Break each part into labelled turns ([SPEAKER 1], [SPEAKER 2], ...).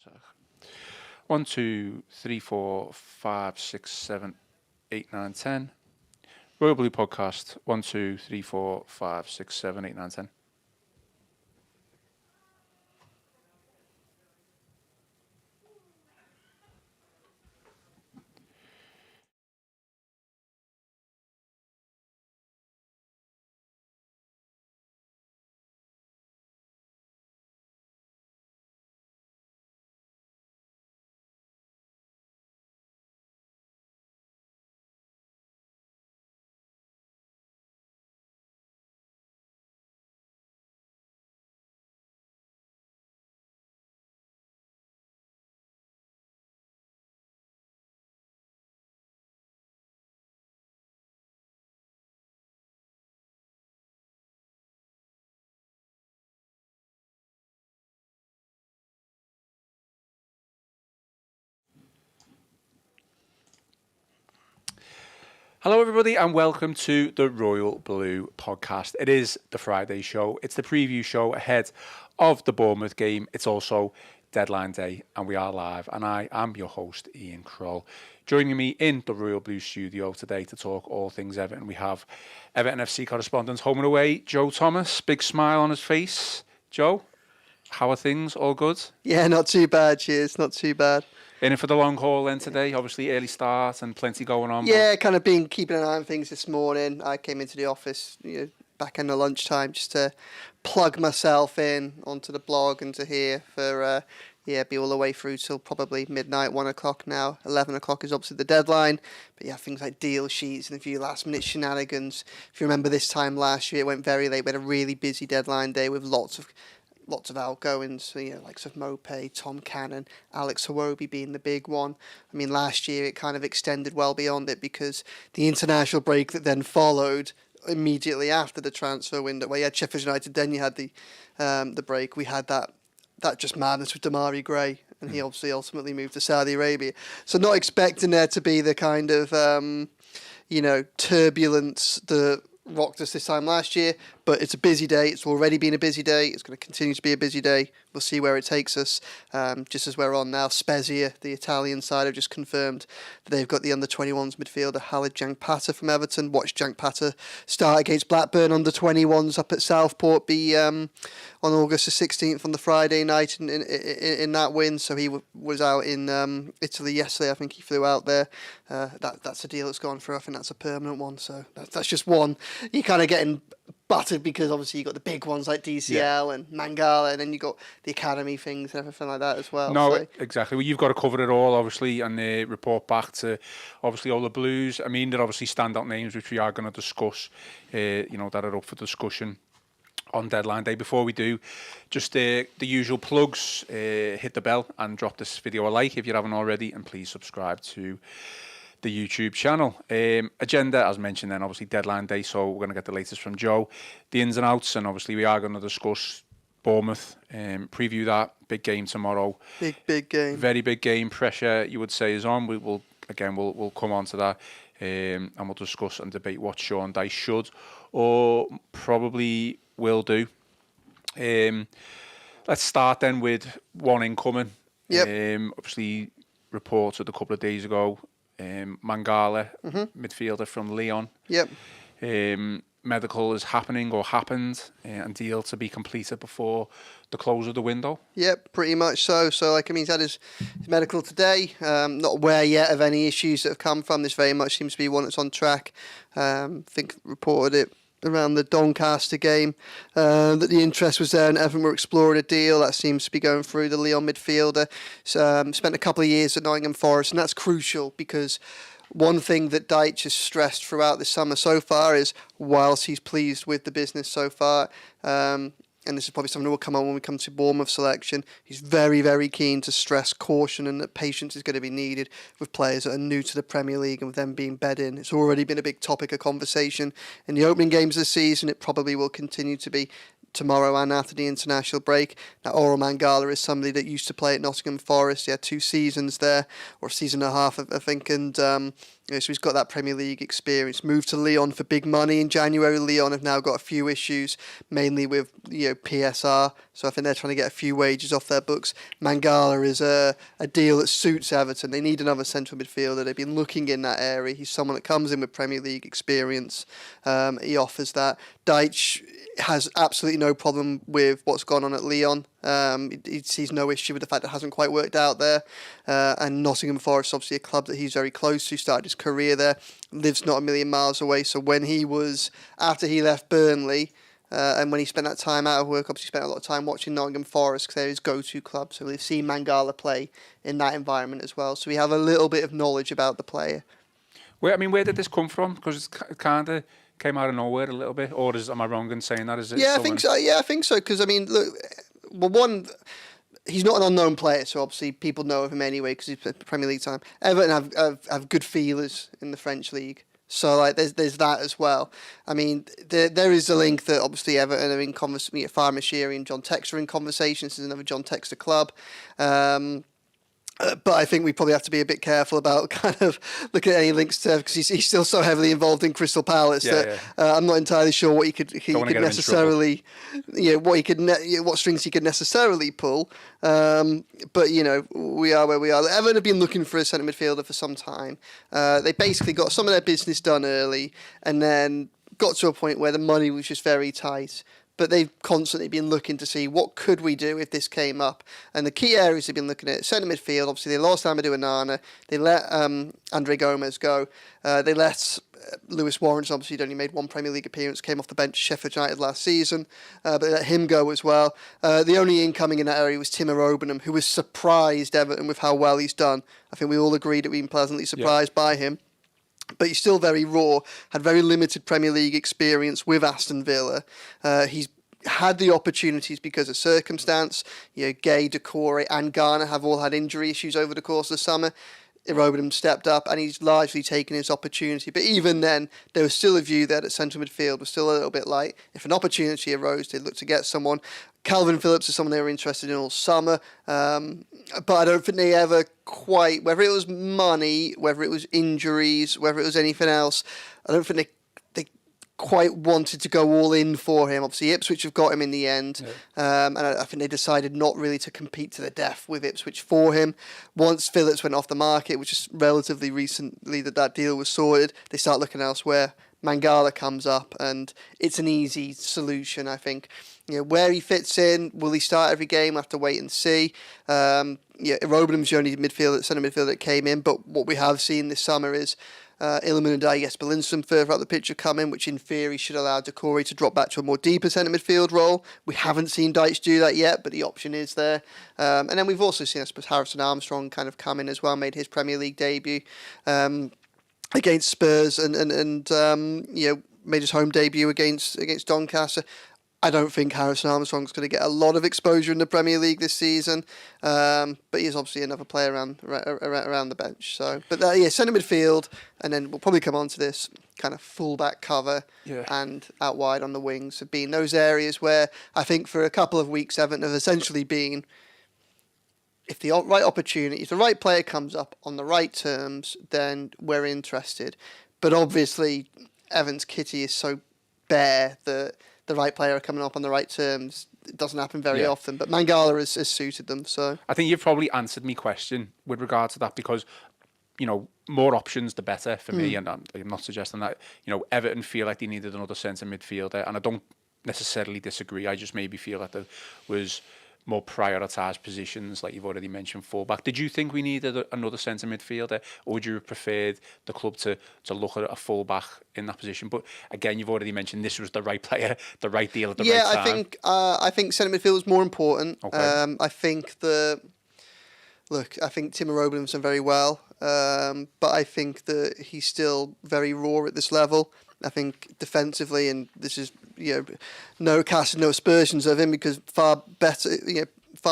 [SPEAKER 1] So 1, 2, 3, 4, 5, 6, 7, 8, 9, 10. Royal Blue Podcast. 1, 2, 3, 4, 5, 6, 7, 8, 9, 10. Hello, everybody, and welcome to the Royal Blue Podcast. It is the Friday show. It's the preview show ahead of the Bournemouth game. It's also deadline day, and we are live. And I am your host, Ian Croll. Joining me in the Royal Blue studio today to talk all things Everton, we have Everton FC correspondent home and away, Joe Thomas. Big smile on his face. Joe, how are things? All good?
[SPEAKER 2] Yeah, not too bad, cheers. Not too bad.
[SPEAKER 1] In it for the long haul then today, obviously early start and plenty going on.
[SPEAKER 2] Yeah, kind of been keeping an eye on things this morning. I came into the office back in the lunchtime just to plug myself in onto the blog and to here for, be all the way through till probably midnight, 1 o'clock now. 11 o'clock is obviously the deadline. But yeah, things like deal sheets and a few last minute shenanigans. If you remember this time last year, it went very late. We had a really busy deadline day with lots of outgoings, likes of Maupay, Tom Cannon, Alex Iwobi being the big one. I mean, last year it kind of extended well beyond it because the international break that then followed immediately after the transfer window, where you had Sheffield United, then you had the break. We had that just madness with Damari Gray, and he obviously ultimately moved to Saudi Arabia. So not expecting there to be the kind of turbulence that rocked us this time last year, but it's a busy day. It's already been a busy day. It's going to continue to be a busy day. We'll see where it takes us. Just as we're on now, Spezia, the Italian side, have just confirmed that they've got the under-21s midfielder Khalid Jankpata from Everton. Watched Jankpata start against Blackburn under-21s up at Southport on August the 16th on the Friday night in that win. So he was out in Italy yesterday. I think he flew out there. That's a deal that's gone through. I think that's a permanent one. So that's just one. You're kind of getting buttered because obviously you got the big ones like DCL and Mangala, and then you got the academy things and everything like that as well.
[SPEAKER 1] No, exactly. Well, you've got to cover it all, obviously, and report back to obviously all the Blues. I mean, they're obviously standout names which we are going to discuss. That are up for discussion on deadline day. Before we do, just the usual plugs. Hit the bell and drop this video a like if you haven't already, and please subscribe to the YouTube channel. Agenda, as mentioned then, obviously deadline day, so we're going to get the latest from Joe, the ins and outs, and obviously we are going to discuss Bournemouth, preview that big game tomorrow.
[SPEAKER 2] Big game. Very
[SPEAKER 1] big game. Pressure, you would say, is on. We'll come on to that, and we'll discuss and debate what Sean Dyche should or probably will do. Let's start then with one incoming. Obviously reported a couple of days ago, Mangala, midfielder from Lyon. Medical is happening or happened, and deal to be completed before the close of the window.
[SPEAKER 2] Yep, pretty much so. So, he's had his medical today. Not aware yet of any issues that have come from this. Very much seems to be one that's on track. I think reported it around the Doncaster game, that the interest was there and Everton were exploring a deal. That seems to be going through the Lyon midfielder. Spent a couple of years at Nottingham Forest, and that's crucial because one thing that Dyche has stressed throughout this summer so far is, whilst he's pleased with the business so far, and this is probably something that will come on when we come to Bournemouth selection, he's very, very keen to stress caution and that patience is going to be needed with players that are new to the Premier League and with them being bed in. It's already been a big topic of conversation in the opening games of the season. It probably will continue to be tomorrow and after the international break. Now, Orel Mangala is somebody that used to play at Nottingham Forest. He had 2 seasons there, or a season and a half, I think, and so he's got that Premier League experience. Moved to Lyon for big money in January. Lyon have now got a few issues, mainly with PSR, so I think they're trying to get a few wages off their books. Mangala is a deal that suits Everton. They need another central midfielder. They've been looking in that area. He's someone that comes in with Premier League experience. He offers that. Deitch has absolutely no problem with what's gone on at Lyon. He sees no issue with the fact that it hasn't quite worked out there. And Nottingham Forest, obviously a club that he's very close to, started his career there, lives not a million miles away. So after he left Burnley, and when he spent that time out of work, obviously spent a lot of time watching Nottingham Forest because they're his go-to club. So we've seen Mangala play in that environment as well. So we have a little bit of knowledge about the player.
[SPEAKER 1] Where did this come from? Because it kind of came out of nowhere a little bit, or am I wrong in saying that? Is it?
[SPEAKER 2] Yeah, I think so. Yeah, I think so. Because look, well, one, he's not an unknown player, so obviously people know of him anyway because he's played Premier League time. Everton have good feelers in the French league, so there's that as well. I mean, there is a link that obviously Everton are in conversation. Farmer Sheary and John Textor are in conversation. This is another John Textor club. But I think we probably have to be a bit careful about kind of looking at any links to, because he's still so heavily involved in Crystal Palace I'm not entirely sure what he could necessarily, what strings he could necessarily pull. But we are where we are. Everton have been looking for a centre midfielder for some time. They basically got some of their business done early, and then got to a point where the money was just very tight. But they've constantly been looking to see what could we do if this came up. And the key areas they've been looking at, centre midfield, obviously they lost Amadou Onana, they let Andre Gomez go, they let Lewis Warren, obviously he'd only made 1 Premier League appearance, came off the bench Sheffield United last season, but they let him go as well. The only incoming in that area was Timo Robenham, who was surprised Everton with how well he's done. I think we all agreed that we've been pleasantly surprised by him. But he's still very raw, had very limited Premier League experience with Aston Villa. He's had the opportunities because of circumstance. Gay, Decore and Garner have all had injury issues over the course of the summer. Robenham stepped up and he's largely taken his opportunity. But even then, there was still a view there that central midfield was still a little bit light. If an opportunity arose, they'd look to get someone. Calvin Phillips is someone they were interested in all summer. But I don't think they ever quite, whether it was money, whether it was injuries, whether it was anything else, I don't think they quite wanted to go all in for him. Obviously, Ipswich have got him in the end, and I think they decided not really to compete to the death with Ipswich for him. Once Phillips went off the market, which is relatively recently that deal was sorted, they start looking elsewhere. Mangala comes up, and it's an easy solution, I think. Where he fits in, will he start every game? We'll have to wait and see. Robenham's the only centre midfielder that came in, but what we have seen this summer is Ilman and Jesper Lindstrom further up the pitch are coming, which in theory should allow Decore to drop back to a more deeper centre midfield role. We haven't seen Deitch do that yet, but the option is there. And then we've also seen, I suppose, Harrison Armstrong kind of come in as well, made his Premier League debut against Spurs and made his home debut against Doncaster. I don't think Harrison Armstrong's going to get a lot of exposure in the Premier League this season, but he's obviously another player around the bench. So, but centre midfield, and then we'll probably come on to this kind of fullback cover and out wide on the wings have been those areas where I think for a couple of weeks Everton have essentially been, if the right opportunity, if the right player comes up on the right terms, then we're interested. But obviously, Everton's kitty is so bare that the right player coming up on the right terms, it doesn't happen very often. But Mangala has suited them. So
[SPEAKER 1] I think you've probably answered my question with regard to that because, more options the better for me. And I'm not suggesting that, Everton feel like they needed another centre midfielder. And I don't necessarily disagree. I just maybe feel that there was more prioritised positions, like you've already mentioned, fullback. Did you think we needed another centre midfielder, or would you have preferred the club to look at a fullback in that position? But again, you've already mentioned this was the right player, the right deal at the right time.
[SPEAKER 2] I think centre midfield was more important.
[SPEAKER 1] Okay.
[SPEAKER 2] I think Timo Robenham's done very well, but I think that he's still very raw at this level. I think defensively, and this is no casting no aspersions of him because far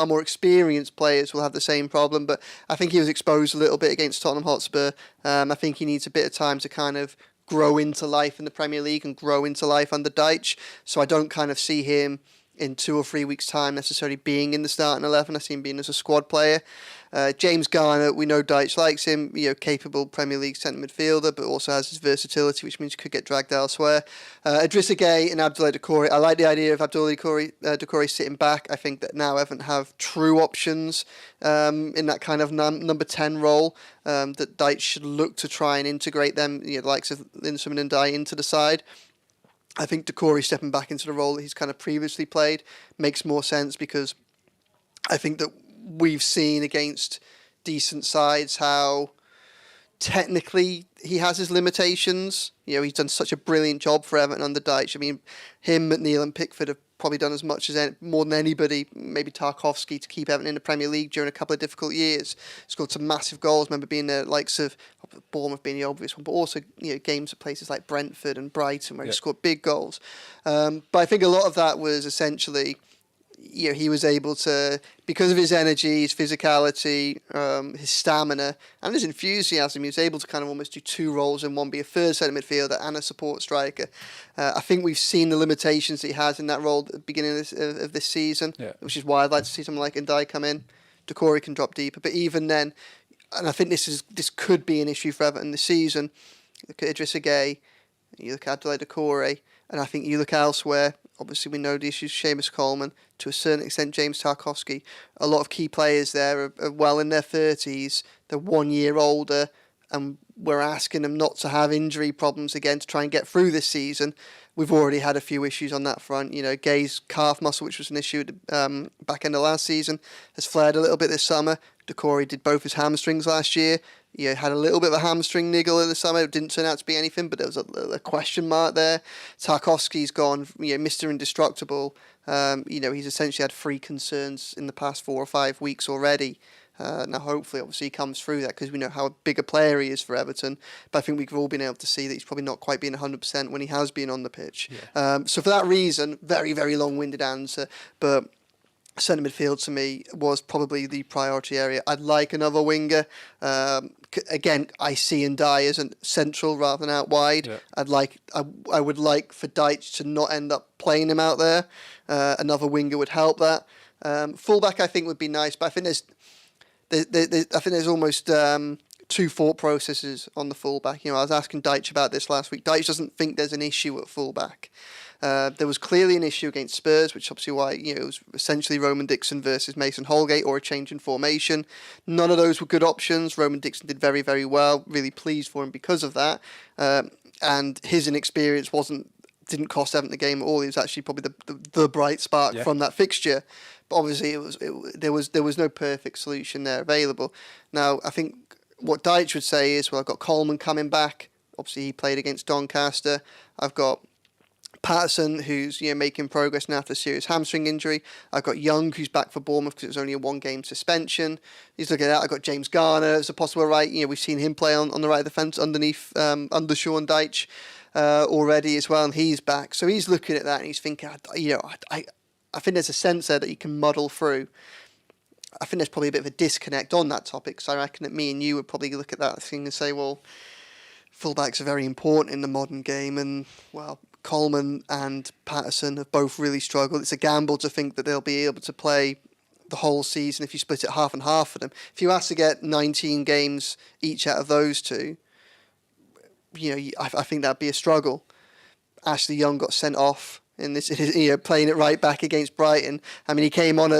[SPEAKER 2] more experienced players will have the same problem. But I think he was exposed a little bit against Tottenham Hotspur. I think he needs a bit of time to kind of grow into life in the Premier League and grow into life under Deitch. So I don't kind of see him in 2 or 3 weeks' time necessarily being in the starting 11. I see him being as a squad player. James Garner, we know Dyche likes him, capable Premier League centre midfielder, but also has his versatility, which means he could get dragged elsewhere. Idrissa Gueye and Abdoulaye Doucouré. I like the idea of Abdoulaye Doucouré sitting back. I think that now Everton have true options in that kind of number 10 role, that Dyche should look to try and integrate them, the likes of Lindemann and Ndiaye, into the side. I think Doucouré stepping back into the role that he's kind of previously played makes more sense, because I think that we've seen against decent sides how technically he has his limitations. He's done such a brilliant job for Everton under Dyche. I mean, him, McNeil and Pickford have probably done as much as more than anybody, maybe Tarkowski, to keep Everton in the Premier League during a couple of difficult years. Scored some massive goals. Remember being the likes of Bournemouth being the obvious one, but also games at places like Brentford and Brighton where he scored big goals. But I think a lot of that was essentially, he was able to, because of his energy, his physicality, his stamina, and his enthusiasm, he was able to kind of almost do two roles in one, be a third centre midfielder and a support striker. I think we've seen the limitations that he has in that role at the beginning of this season, which is why I'd like to see someone like Ndiaye come in. Doucouré can drop deeper, but even then, and I think this could be an issue for Everton this season. You look at Idrissa Gueye, you look at Abdoulaye Doucouré, and I think you look elsewhere. Obviously, we know the issues Seamus Coleman, to a certain extent James Tarkowski. A lot of key players there are well in their 30s. They're 1 year older, and we're asking them not to have injury problems again to try and get through this season. We've already had a few issues on that front. Gueye's calf muscle, which was an issue at the back end of last season, has flared a little bit this summer. Doucouré did both his hamstrings last year. Had a little bit of a hamstring niggle in the summer. It didn't turn out to be anything, but there was a question mark there. Tarkowski's gone, Mr. Indestructible. He's essentially had 3 concerns in the past 4 or 5 weeks already. Now, hopefully, obviously, he comes through that, because we know how big a player he is for Everton. But I think we've all been able to see that he's probably not quite been 100% when he has been on the pitch. So for that reason, very, very long-winded answer, but centre midfield to me was probably the priority area. I'd like another winger. Again, I see Ndiaye as a central rather than out wide. I would like for Dyche to not end up playing him out there. Another winger would help that. Fullback, I think, would be nice, but I think there's almost 2 thought processes on the fullback. I was asking Dyche about this last week. Dyche doesn't think there's an issue at fullback. There was clearly an issue against Spurs, which obviously why it was essentially Roman Dixon versus Mason Holgate, or a change in formation. None of those were good options. Roman Dixon did very, very well. Really pleased for him because of that. And his inexperience didn't cost Everton the game at all. He was actually probably the bright spark from that fixture. But obviously there was no perfect solution there available. Now I think what Dyche would say is, well, I've got Coleman coming back. Obviously he played against Doncaster. I've got Patterson, who's making progress now after a serious hamstring injury. I've got Young, who's back for Bournemouth because it was only a 1-game suspension. He's looking at that. I've got James Garner as a possible right. We've seen him play on the right of the fence underneath under Sean Dyche already as well, and he's back. So he's looking at that and he's thinking, I think there's a sense there that he can muddle through. I think there's probably a bit of a disconnect on that topic. So I reckon that me and you would probably look at that thing and say, well, fullbacks are very important in the modern game, and well, Coleman and Patterson have both really struggled. It's a gamble to think that they'll be able to play the whole season if you split it half and half for them. If you ask to get 19 games each out of those two, I think that'd be a struggle. Ashley Young got sent off in this, playing it right back against Brighton. I mean, he came on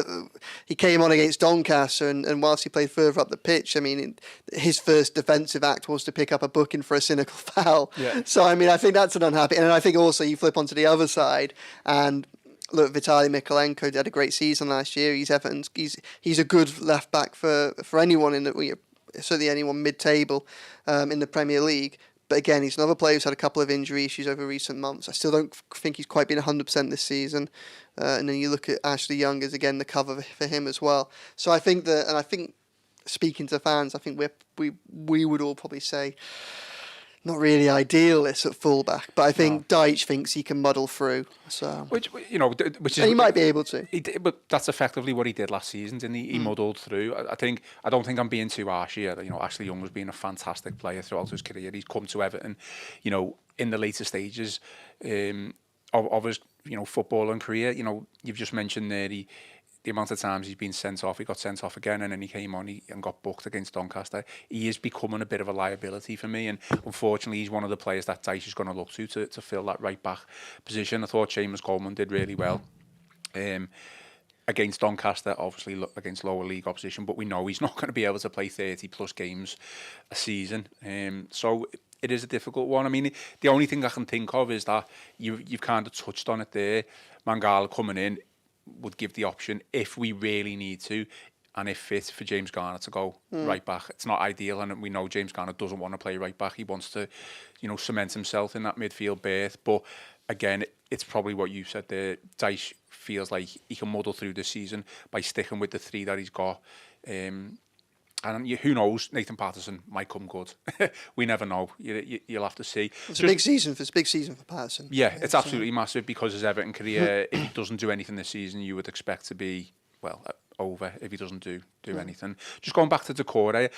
[SPEAKER 2] against Doncaster, and whilst he played further up the pitch, I mean, his first defensive act was to pick up a booking for a cynical foul. So I mean, I think that's an unhappy. And I think also you flip onto the other side and look, Vitaly Mykolenko had a great season last year. He's Everton's. He's a good left back for anyone in the, certainly anyone mid-table in the Premier League. But again, he's another player who's had a couple of injury issues over recent months. I still don't think he's quite been 100% this season. And then you look at Ashley Young as, again, the cover for him as well. So I think that, and I think, speaking to fans, I think we would all probably say, not really idealist at fullback, but I think Dyche thinks he can muddle through. So which is, and he might be able to.
[SPEAKER 1] But that's effectively what he did last season, didn't he? He muddled through. I don't think I'm being too harsh here. Ashley Young has been a fantastic player throughout his career. He's come to Everton, in the later stages of his footballing career. You've just mentioned there the amount of times he's been sent off. He got sent off again, and then he came on and got booked against Doncaster. He is becoming a bit of a liability for me, and unfortunately, he's one of the players that Dyche is going to look to fill that right back position. I thought Seamus Coleman did really well against Doncaster, obviously against lower league opposition, but we know he's not going to be able to play 30 plus games a season. So it is a difficult one. I mean, the only thing I can think of is that you've kind of touched on it there. Mangala coming in would give the option if we really need to, and if fit, for James Garner to go right back. It's not ideal, and we know James Garner doesn't want to play right back. He wants to, cement himself in that midfield berth. But again, it's probably what you said there. Dyche feels like he can muddle through the season by sticking with the three that he's got. And who knows? Nathan Patterson might come good. We never know. You'll have to see.
[SPEAKER 2] It's a big season for Patterson.
[SPEAKER 1] Yeah, it's absolutely massive because his Everton career, if he doesn't do anything this season, you would expect to be, over if he doesn't do anything. Just going back to Decore,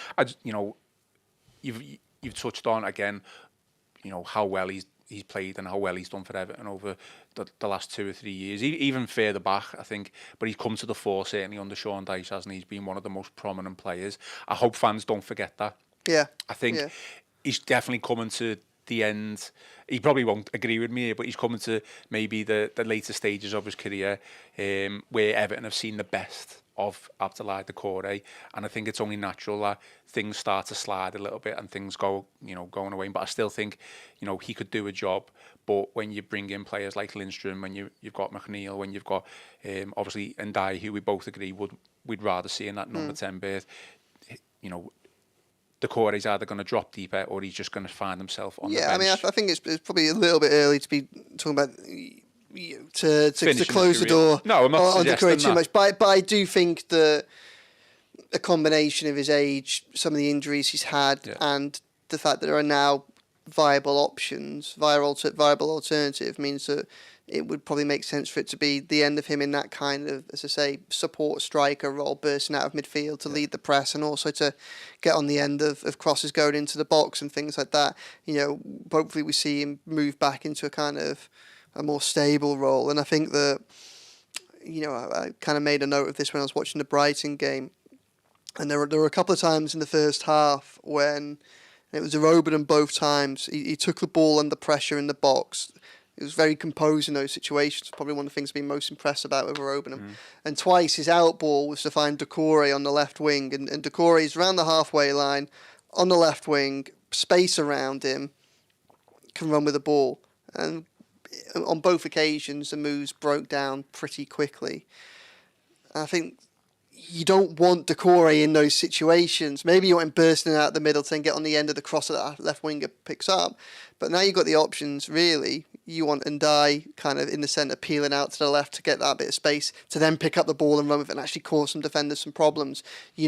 [SPEAKER 1] you've touched on again, how well he's played and how well he's done for Everton over the last 2 or 3 years, even further back, I think. But he's come to the fore, certainly under Sean Dyche, hasn't he? He's been one of the most prominent players. I hope fans don't forget that.
[SPEAKER 2] Yeah.
[SPEAKER 1] I think he's definitely coming to the end. He probably won't agree with me, but he's coming to maybe the later stages of his career where Everton have seen the best of Abdoulaye Doucouré, and I think it's only natural that things start to slide a little bit and things going away. But I still think, he could do a job. But when you bring in players like Lindstrom, when you've got McNeil, when you've got obviously Ndiaye, who we both agree we'd rather see in that number 10 berth, Doucouré's either going to drop deeper or he's just going to find himself on the bench.
[SPEAKER 2] Yeah, I mean, I think it's probably a little bit early to be talking about to close the door
[SPEAKER 1] I'm not
[SPEAKER 2] on Doucouré too
[SPEAKER 1] that.
[SPEAKER 2] much. But I do think that a combination of his age, some of the injuries he's had, and the fact that there are now viable options, viable alternative, means that it would probably make sense for it to be the end of him in that kind of, as I say, support striker role, bursting out of midfield to lead the press and also to get on the end of crosses going into the box and things like that. Hopefully we see him move back into a kind of a more stable role. And I think that, I kind of made a note of this when I was watching the Brighton game. And there were a couple of times in the first half when it was Robben both times. He took the ball under pressure in the box. He was very composed in those situations. Probably one of the things I've been most impressed about with Robben. And twice his out ball was to find Doucouré on the left wing. And Doucouré's around the halfway line, on the left wing, space around him, can run with the ball. And on both occasions, the moves broke down pretty quickly. I think you don't want Doucouré in those situations. Maybe you want him bursting out the middle to then get on the end of the cross that left winger picks up. But now you've got the options, really. You want Ndiaye kind of in the centre, peeling out to the left to get that bit of space, to then pick up the ball and run with it and actually cause some defenders some problems. He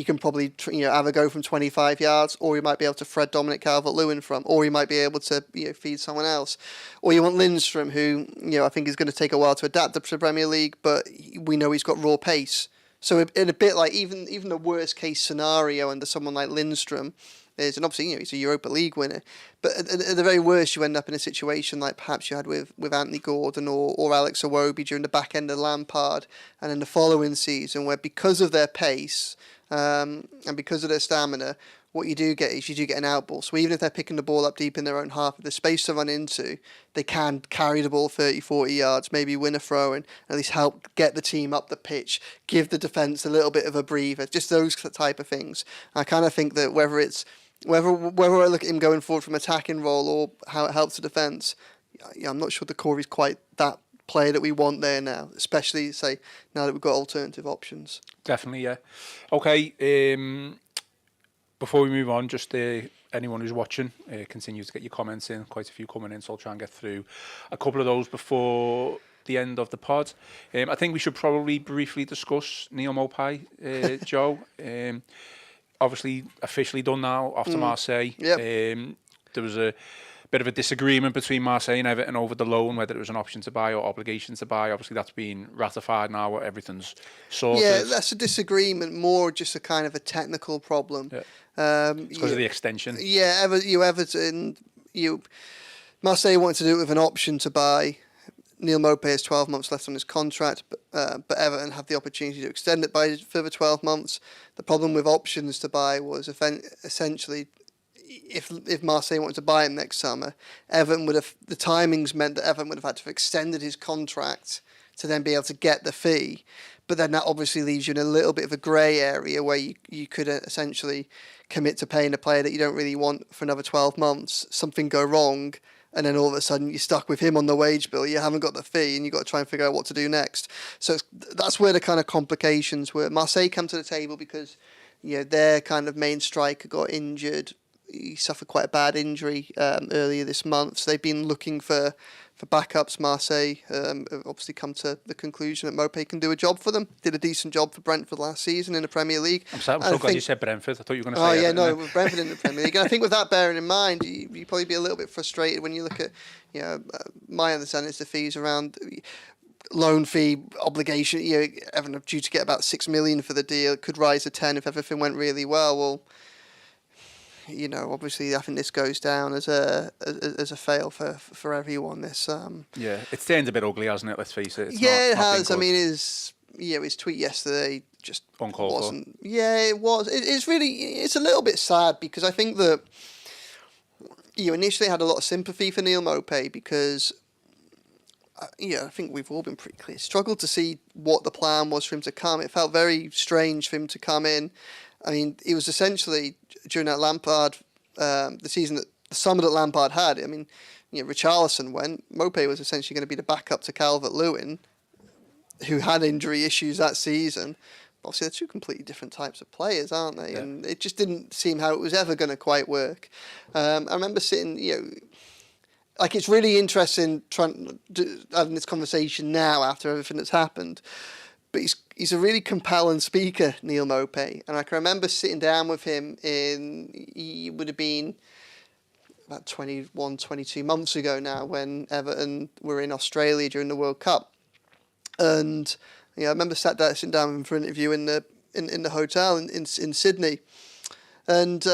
[SPEAKER 2] can probably have a go from 25 yards, or he might be able to thread Dominic Calvert-Lewin from, or he might be able to feed someone else. Or you want Lindstrom, who I think is going to take a while to adapt to the Premier League, but we know he's got raw pace. So in a bit like even the worst case scenario under someone like Lindstrom is, and obviously he's a Europa League winner, but at the very worst you end up in a situation like perhaps you had with Anthony Gordon or Alex Iwobi during the back end of Lampard, and in the following season, where because of their pace and because of their stamina, what you do get is an outball. So even if they're picking the ball up deep in their own half, if there's space to run into, they can carry the ball 30, 40 yards, maybe win a throw and at least help get the team up the pitch, give the defence a little bit of a breather, just those type of things. I kind of think that whether I look at him going forward from attacking role or how it helps the defence, I'm not sure Doucouré's quite that player that we want there now, especially, say, now that we've got alternative options.
[SPEAKER 1] Definitely, yeah. Okay, before we move on, just anyone who's watching, continue to get your comments in. Quite a few coming in, so I'll try and get through a couple of those before the end of the pod. I think we should probably briefly discuss Neal Maupay, Joe. Obviously, officially done now after Marseille.
[SPEAKER 2] Yep.
[SPEAKER 1] There was a bit of a disagreement between Marseille and Everton over the loan, whether it was an option to buy or obligation to buy. Obviously, that's been ratified now. Everything's sorted.
[SPEAKER 2] Yeah, that's a disagreement, more just a kind of a technical problem.
[SPEAKER 1] Yeah. It's because of the extension.
[SPEAKER 2] Yeah, Everton, Marseille wanted to do it with an option to buy. Neil Maupay has 12 months left on his contract, but Everton have the opportunity to extend it by a further 12 months. The problem with options to buy was essentially, if Marseille wanted to buy him next summer, the timings meant that Everton would have had to have extended his contract to then be able to get the fee. But then that obviously leaves you in a little bit of a grey area where you could essentially commit to paying a player that you don't really want for another 12 months, something go wrong, and then all of a sudden you're stuck with him on the wage bill, you haven't got the fee, and you've got to try and figure out what to do next. So that's where the kind of complications were. Marseille come to the table because their kind of main striker got injured. He suffered quite a bad injury earlier this month, so they've been looking for backups. Marseille obviously come to the conclusion that Maupay can do a job for them. Did a decent job for Brentford last season in the Premier League.
[SPEAKER 1] I'm so glad you said Brentford. I thought you were going to say
[SPEAKER 2] Everton.
[SPEAKER 1] Everton.
[SPEAKER 2] With Brentford in the Premier League. And I think with that bearing in mind, you'd probably be a little bit frustrated when you look at, my understanding is the fees around loan fee obligation. Everton are due to get about $6 million for the deal. It could rise to 10 if everything went really well. Well, obviously, I think this goes down as a fail for everyone. This
[SPEAKER 1] it's turned a bit ugly, hasn't it? Let's face it.
[SPEAKER 2] It has. I mean, his tweet yesterday just wasn't. Yeah, it was. It's a little bit sad because I think that initially had a lot of sympathy for Neil Maupay because I think we've all been pretty clear. Struggled to see what the plan was for him to come. It felt very strange for him to come in. I mean, it was essentially during that Lampard, the summer that Lampard had. I mean, Richarlison went. Maupay was essentially going to be the backup to Calvert-Lewin, who had injury issues that season. Obviously, they're two completely different types of players, aren't they? Yeah. And it just didn't seem how it was ever going to quite work. I remember sitting, it's really interesting having this conversation now after everything that's happened. But he's a really compelling speaker, Neil Maupay. And I can remember sitting down with him he would have been about 21, 22 months ago now when Everton were in Australia during the World Cup. And I remember sitting down with him for an interview in the hotel in Sydney. And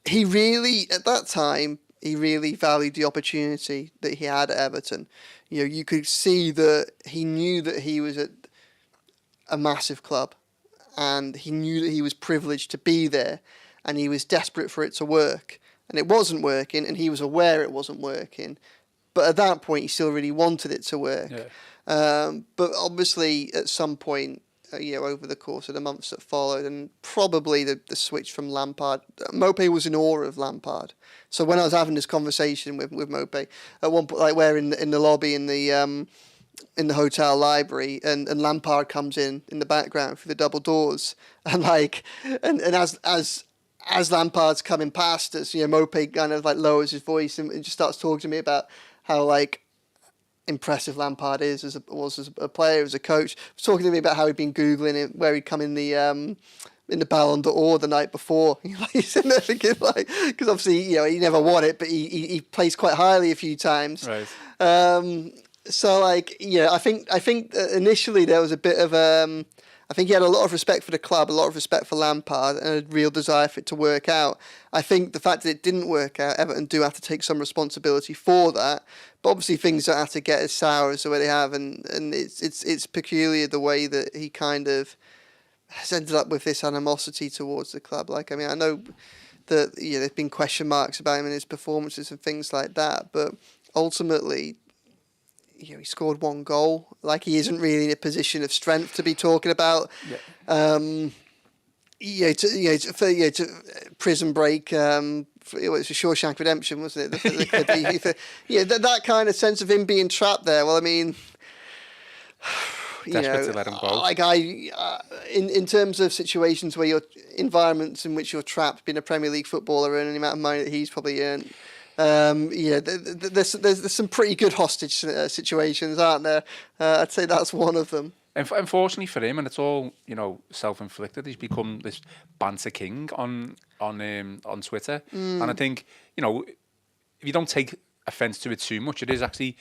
[SPEAKER 2] he really, at that time, he really valued the opportunity that he had at Everton. You could see that he knew that he was at a massive club, and he knew that he was privileged to be there, and he was desperate for it to work, and it wasn't working, and he was aware it wasn't working, but at that point he still really wanted it to work. But obviously at some point over the course of the months that followed, and probably the switch from Lampard, Maupay was in awe of Lampard. So when I was having this conversation with Maupay at one point, we're in the lobby in the hotel library, and Lampard comes in the background through the double doors, and as Lampard's coming past us, Maupay kind of lowers his voice and just starts talking to me about how impressive Lampard was as a player, as a coach. He was talking to me about how he'd been Googling it, where he'd come in the Ballon d'Or the night before. He's sitting there thinking because obviously he never won it, but he plays quite highly a few times.
[SPEAKER 1] Right.
[SPEAKER 2] So I think initially there was a bit of I think he had a lot of respect for the club, a lot of respect for Lampard, and a real desire for it to work out. I think the fact that it didn't work out, Everton do have to take some responsibility for that. But obviously things don't have to get as sour as the way they have, and it's peculiar the way that he kind of has ended up with this animosity towards the club. I know that there's been question marks about him and his performances and things like that, but ultimately, he scored one goal. He isn't really in a position of strength to be talking about. To Prison Break. It was a Shawshank Redemption, wasn't it? That kind of sense of him being trapped there. Well, I mean,
[SPEAKER 1] desperate to let him go.
[SPEAKER 2] In terms of situations where you're environments in which you're trapped, being a Premier League footballer, earning the amount of money that he's probably earned. There's some pretty good hostage situations, aren't there? I'd say that's one of them.
[SPEAKER 1] Unfortunately for him, and it's all self-inflicted, he's become this banter king on Twitter. And I think if you don't take offence to it too much, it is actually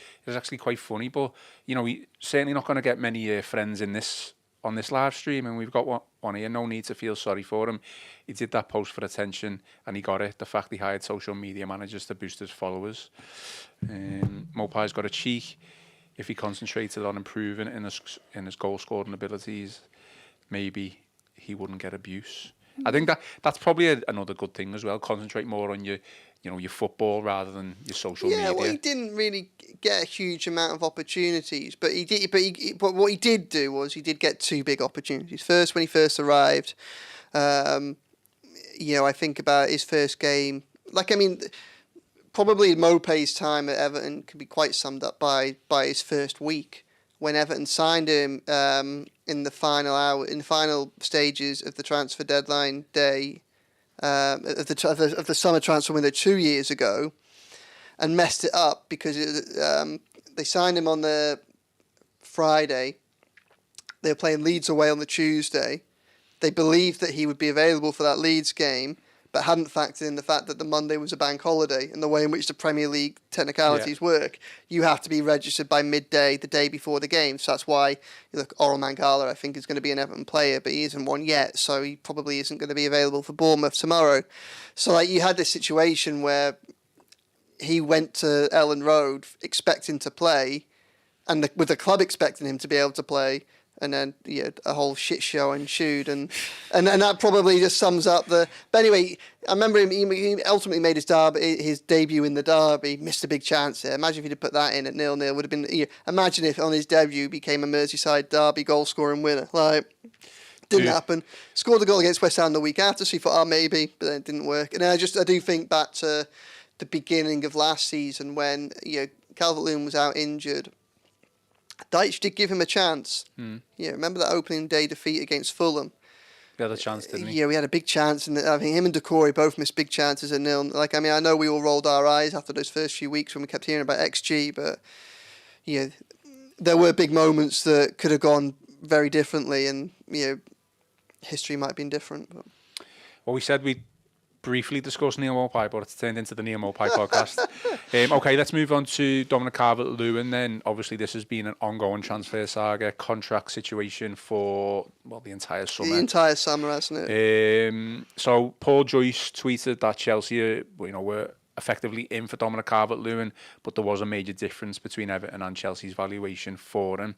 [SPEAKER 1] quite funny. But he's certainly not going to get many friends on this live stream, and we've got one here. No need to feel sorry for him. He did that post for attention, and he got it. The fact he hired social media managers to boost his followers. Maupay's got a cheek. if he concentrated on improving in his goal scoring abilities, maybe he wouldn't get abuse. I think that's probably another good thing as well. Concentrate more on your football rather than your social media.
[SPEAKER 2] Yeah, well, he didn't really get a huge amount of opportunities, but he did. But what he did do was he did get two big opportunities. First, when he first arrived, I think about his first game. Probably Maupay's time at Everton could be quite summed up by his first week, when Everton signed him in the final stages of the transfer deadline day of the summer transfer window 2 years ago, and messed it up because they signed him on the Friday. They were playing Leeds away on the Tuesday. They believed that he would be available for that Leeds game, but hadn't factored in the fact that the Monday was a bank holiday, and the way in which the Premier League technicalities work. You have to be registered by midday the day before the game. So that's why, Orel Mangala, I think, is going to be an Everton player, but he isn't one yet, so he probably isn't going to be available for Bournemouth tomorrow. So you had this situation where he went to Ellen Road expecting to play, and with the club expecting him to be able to play, and then a whole shit show ensued, and that probably just sums up the. But anyway, I remember him. He ultimately made his debut in the derby. Missed a big chance there. Imagine if he'd have put that in at 0-0. Would have been. Imagine if on his debut he became a Merseyside derby goal scoring winner. Didn't happen. Scored a goal against West Ham the week after, so he thought, maybe, but then it didn't work. And I do think back to the beginning of last season when Calvert-Lewin was out injured. Dyche did give him a chance. Remember that opening day defeat against Fulham?
[SPEAKER 1] We had a chance, didn't we?
[SPEAKER 2] Yeah, we had a big chance, and I think him and Decore both missed big chances at 0. I know we all rolled our eyes after those first few weeks when we kept hearing about XG, but there were big moments that could have gone very differently, and history might have been different. But.
[SPEAKER 1] Well, we said we'd briefly discuss Neil Maupay, but it's turned into the Neil Maupay podcast. Okay, let's move on to Dominic Calvert-Lewin then. Obviously, this has been an ongoing transfer saga, contract situation for, the entire summer.
[SPEAKER 2] The entire summer, hasn't it?
[SPEAKER 1] So Paul Joyce tweeted that Chelsea were effectively in for Dominic Calvert-Lewin, but there was a major difference between Everton and Chelsea's valuation for him.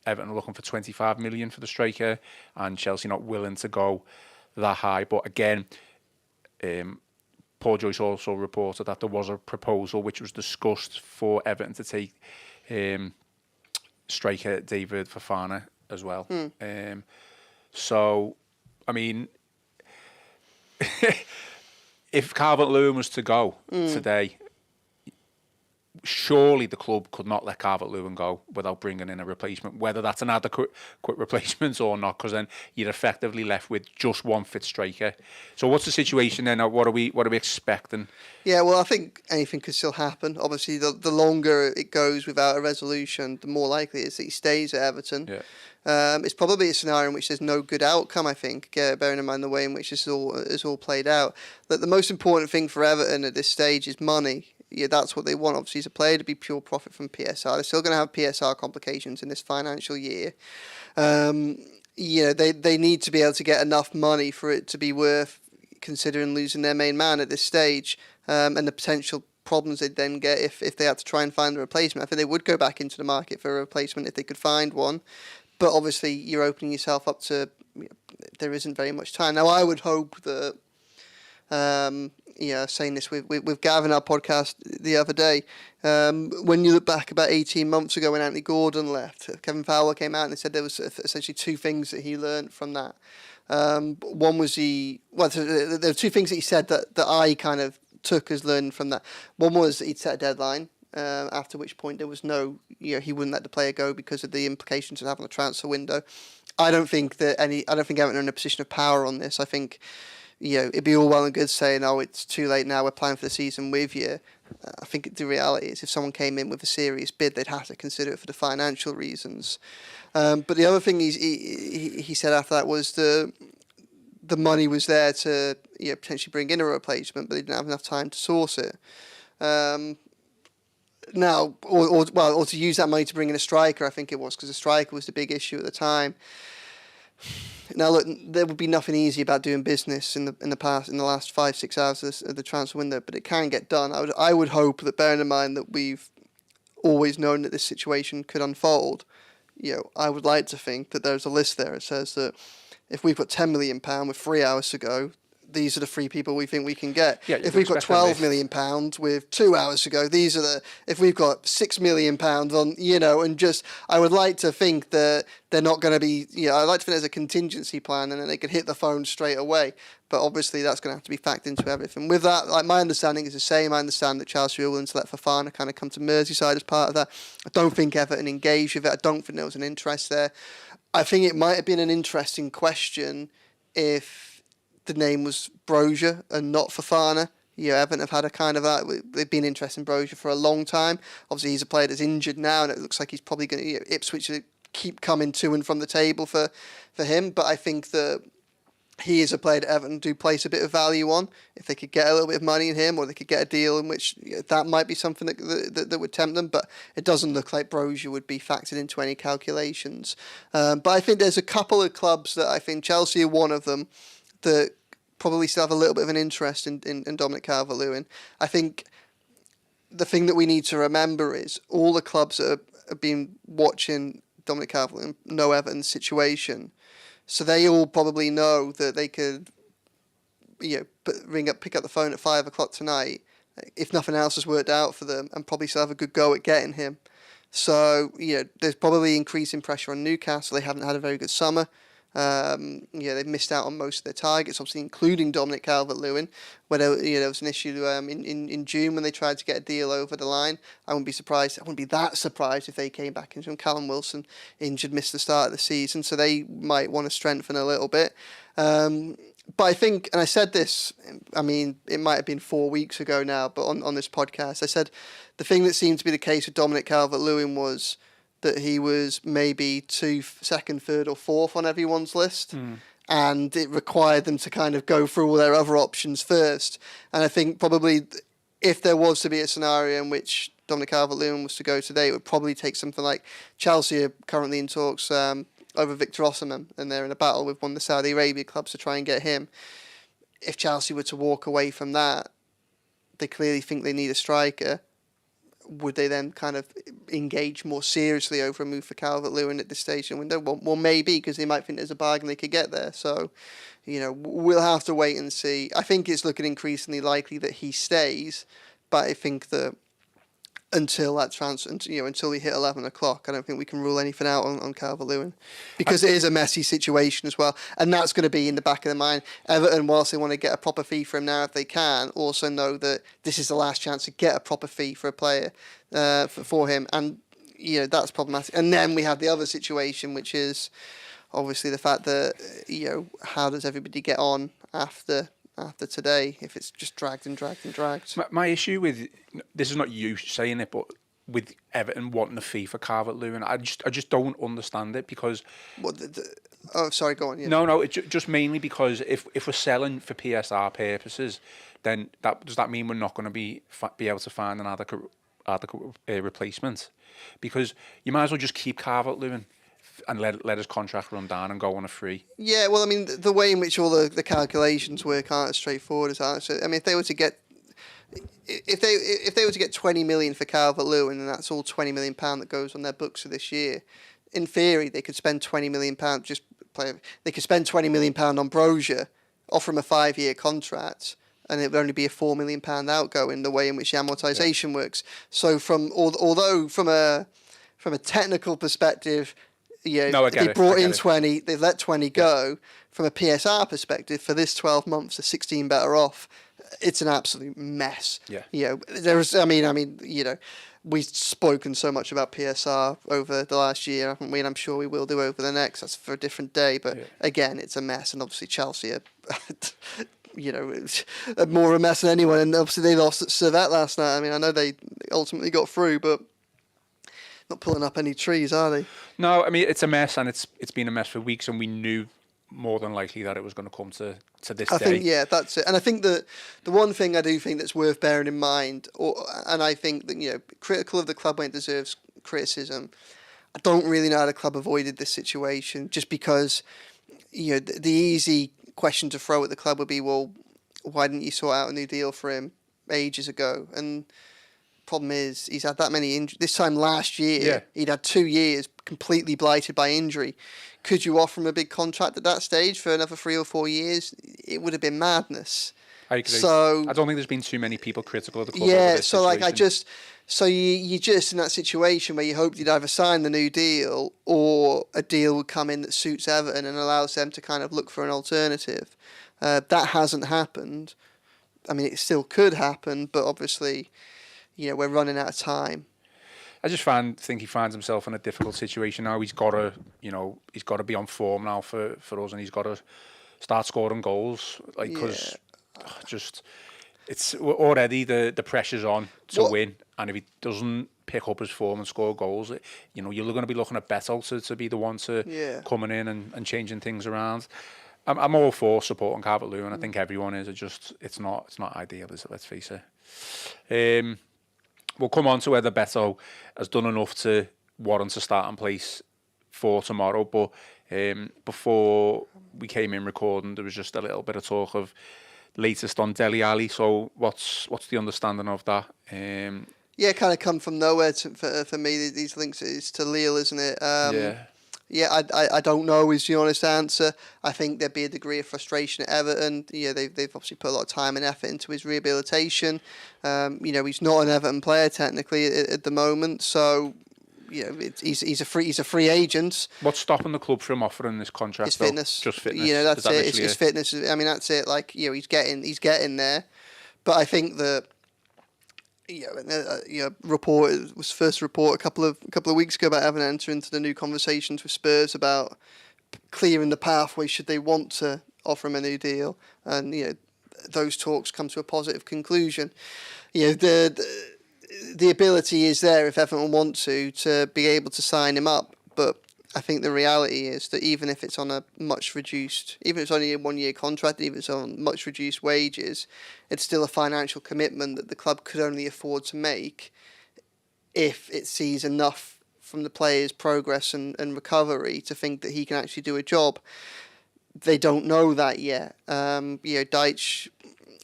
[SPEAKER 1] Everton are looking for 25 million for the striker, and Chelsea not willing to go that high. But again, Paul Joyce also reported that there was a proposal which was discussed for Everton to take striker David Fofana as well. So, I mean, if Calvert-Lewin was to go today, surely the club could not let Calvert-Lewin go without bringing in a replacement, whether that's an adequate replacement or not, because then you're effectively left with just one fit striker. So what's the situation then? What are we expecting?
[SPEAKER 2] Yeah, well, I think anything could still happen. Obviously, the longer it goes without a resolution, the more likely it is that he stays at Everton. Yeah. It's probably a scenario in which there's no good outcome, I think, bearing in mind the way in which this is all played out. That the most important thing for Everton at this stage is money. Yeah, that's what they want. Obviously, as a player to be pure profit from PSR. They're still going to have PSR complications in this financial year. They need to be able to get enough money for it to be worth considering losing their main man at this stage, and the potential problems they'd then get if they had to try and find a replacement. I think they would go back into the market for a replacement if they could find one. But obviously, you're opening yourself up to there isn't very much time. Now, I would hope that. Saying this with Gavin, our podcast the other day, when you look back about 18 months ago when Anthony Gordon left, Kevin Fowler came out and they said there was essentially two things that he learned from that. One was there were two things that he said that I kind of took as learning from that. One was that he'd set a deadline, after which point there was no, he wouldn't let the player go because of the implications it have on the transfer window. I don't think Everton are in a position of power on this. I think, it'd be all well and good saying, it's too late now, we're planning for the season with you. I think the reality is if someone came in with a serious bid, they'd have to consider it for the financial reasons. But the other thing he said after that was the money was there to potentially bring in a replacement, but they didn't have enough time to source it. Now, or to use that money to bring in a striker, I think it was, because the striker was the big issue at the time. Now, look, there would be nothing easy about doing business in the last 5-6 hours of the transfer window, but it can get done. I would hope that, bearing in mind that we've always known that this situation could unfold. I would like to think that there's a list there. It says that if we've got £10 million with 3 hours to go, these are the 3 people we think we can get.
[SPEAKER 1] Yeah,
[SPEAKER 2] if we've got £12 million with 2 hours to go, these are the. If we've got £6 million on, and just, I would like to think that they're not going to be. I'd like to think there's a contingency plan, and then they could hit the phone straight away. But obviously, that's going to have to be factored into everything. With that, my understanding is the same. I understand that Chelsea are willing to let Fofana kind of come to Merseyside as part of that. I don't think Everton engaged with it. I don't think there was an interest there. I think it might have been an interesting question if the name was Brozier and not Fofana. Everton have had a kind of they've been interested in Brozier for a long time. Obviously, he's a player that's injured now, and it looks like he's probably going to Ipswich keep coming to and from the table for him. But I think that he is a player that Everton do place a bit of value on. If they could get a little bit of money in him, or they could get a deal in which that might be something that would tempt them. But it doesn't look like Brozier would be factored into any calculations. But I think there's a couple of clubs that I think Chelsea are one of them that probably still have a little bit of an interest in Dominic Calvert-Lewin. I think the thing that we need to remember is all the clubs that have been watching Dominic Calvert-Lewin know Everton's situation. So they all probably know that they could, pick up the phone at 5 o'clock tonight, if nothing else has worked out for them, and probably still have a good go at getting him. So, there's probably increasing pressure on Newcastle. They haven't had a very good summer. They've missed out on most of their targets, obviously including Dominic Calvert-Lewin, where there was an issue in June when they tried to get a deal over the line. I wouldn't be that surprised if they came back into Callum Wilson injured, missed the start of the season, so they might want to strengthen a little bit. But I think, and I said this, it might have been 4 weeks ago now, but on this podcast, I said the thing that seemed to be the case with Dominic Calvert-Lewin was that he was maybe second, third or fourth on everyone's list. And it required them to kind of go through all their other options first. And I think probably if there was to be a scenario in which Dominic Calvert-Lewin was to go today, it would probably take something like Chelsea are currently in talks over Victor Osimhen, and they're in a battle with one of the Saudi Arabia clubs to try and get him. If Chelsea were to walk away from that, they clearly think they need a striker. Would they then kind of engage more seriously over a move for Calvert-Lewin at this stage in the window? Well, maybe, because they might think there's a bargain they could get there. So, we'll have to wait and see. I think it's looking increasingly likely that he stays, but I think that until that until we hit 11 o'clock, I don't think we can rule anything out on Calvert-Lewin, because it is a messy situation as well, and that's going to be in the back of their mind. Everton, whilst they want to get a proper fee for him now if they can, also know that this is the last chance to get a proper fee for a player for him, and that's problematic. And then we have the other situation, which is obviously the fact that how does everybody get on after today if it's just dragged and dragged and dragged.
[SPEAKER 1] My issue with this is not you saying it, but with Everton wanting a fee for Calvert-Lewin, I just don't understand it, because.
[SPEAKER 2] Sorry, go on. Yeah.
[SPEAKER 1] No, it's just mainly because if we're selling for PSR purposes, then does that mean we're not going to be able to find an adequate replacement? Because you might as well just keep Calvert-Lewin and let his contract run down and go on a free.
[SPEAKER 2] Yeah, well, the way in which all the calculations work aren't as straightforward as that. So, if they were to get, if they were to get 20 million for Calvert-Lewin, and that's all 20 million pound that goes on their books for this year, in theory they could spend 20 million pound They could spend 20 million pound on Brozier, offer him a 5-year contract, and it would only be a £4 million outgoing. The way in which the amortisation works. So although from a technical perspective. They brought in 20, they let 20 go. Yeah. From a PSR perspective, for this 12 months, the 16 better off. It's an absolute mess.
[SPEAKER 1] Yeah.
[SPEAKER 2] We've spoken so much about PSR over the last year, haven't we? And I'm sure we will do over the next. That's for a different day. But again, it's a mess. And obviously Chelsea are, more of a mess than anyone. And obviously they lost at Servette last night. I know they ultimately got through, but not pulling up any trees, are they?
[SPEAKER 1] No, it's a mess, and it's been a mess for weeks, and we knew more than likely that it was going to come to this day.
[SPEAKER 2] I think, that's it. And I think that the one thing I do think that's worth bearing in mind, and I think that, critical of the club when it deserves criticism, I don't really know how the club avoided this situation, just because, the easy question to throw at the club would be, well, why didn't you sort out a new deal for him ages ago? And problem is he's had that many injuries. This time last year,
[SPEAKER 1] Yeah.
[SPEAKER 2] he'd had 2 years completely blighted by injury. Could you offer him a big contract at that stage for another 3 or 4 years? It would have been madness.
[SPEAKER 1] I agree.
[SPEAKER 2] So
[SPEAKER 1] I don't think there's been too many people critical of the club
[SPEAKER 2] yeah,
[SPEAKER 1] over this
[SPEAKER 2] so like
[SPEAKER 1] situation.
[SPEAKER 2] you just in that situation where you hoped you'd either sign the new deal or a deal would come in that suits Everton and allows them to kind of look for an alternative. That hasn't happened. I mean, it still could happen, but obviously, we're running out of time.
[SPEAKER 1] I just think he finds himself in a difficult situation now. He's got to be on form now for us, and he's got to start scoring goals. Because it's already the pressure's on to win, and if he doesn't pick up his form and score goals, you're going to be looking at Beto to be the one to coming in and changing things around. I'm all for supporting Calvert-Lewin. I think everyone is. It's not ideal, is it? Let's face it. We'll come on to whether Beto has done enough to warrant a starting place for tomorrow. But before we came in recording, there was just a little bit of talk of latest on Dele Alli. So what's the understanding of that?
[SPEAKER 2] It kind of come from nowhere for me. These links is to Lille, isn't it? Yeah, I don't know is the honest answer. I think there'd be a degree of frustration at Everton. They've obviously put a lot of time and effort into his rehabilitation. He's not an Everton player technically at the moment, so he's a free agent.
[SPEAKER 1] What's stopping the club from offering this contract?
[SPEAKER 2] His fitness.
[SPEAKER 1] Just fitness.
[SPEAKER 2] That's it. It's his fitness. I mean, that's it. Like he's getting there, but I think that. Report was first report a couple of weeks ago about Everton entering into the new conversations with Spurs about clearing the pathway should they want to offer him a new deal, and those talks come to a positive conclusion. The ability is there if Everton want to be able to sign him up, but I think the reality is that even if it's on a much reduced, even if it's only a 1 year contract, even if it's on much reduced wages, it's still a financial commitment that the club could only afford to make if it sees enough from the player's progress and recovery to think that he can actually do a job. They don't know that yet. Deitch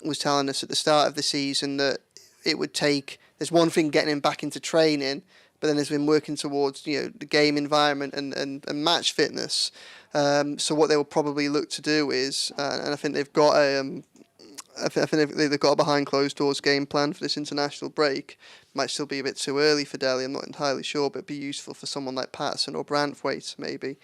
[SPEAKER 2] was telling us at the start of the season that it would take, there's one thing getting him back into training, but then has been working towards the game environment and match fitness. So what they will probably look to do is, and I think they've got they've got a behind closed doors game plan for this international break. Might still be a bit too early for Dele, I'm not entirely sure, but it'd be useful for someone like Patterson or Branthwaite maybe.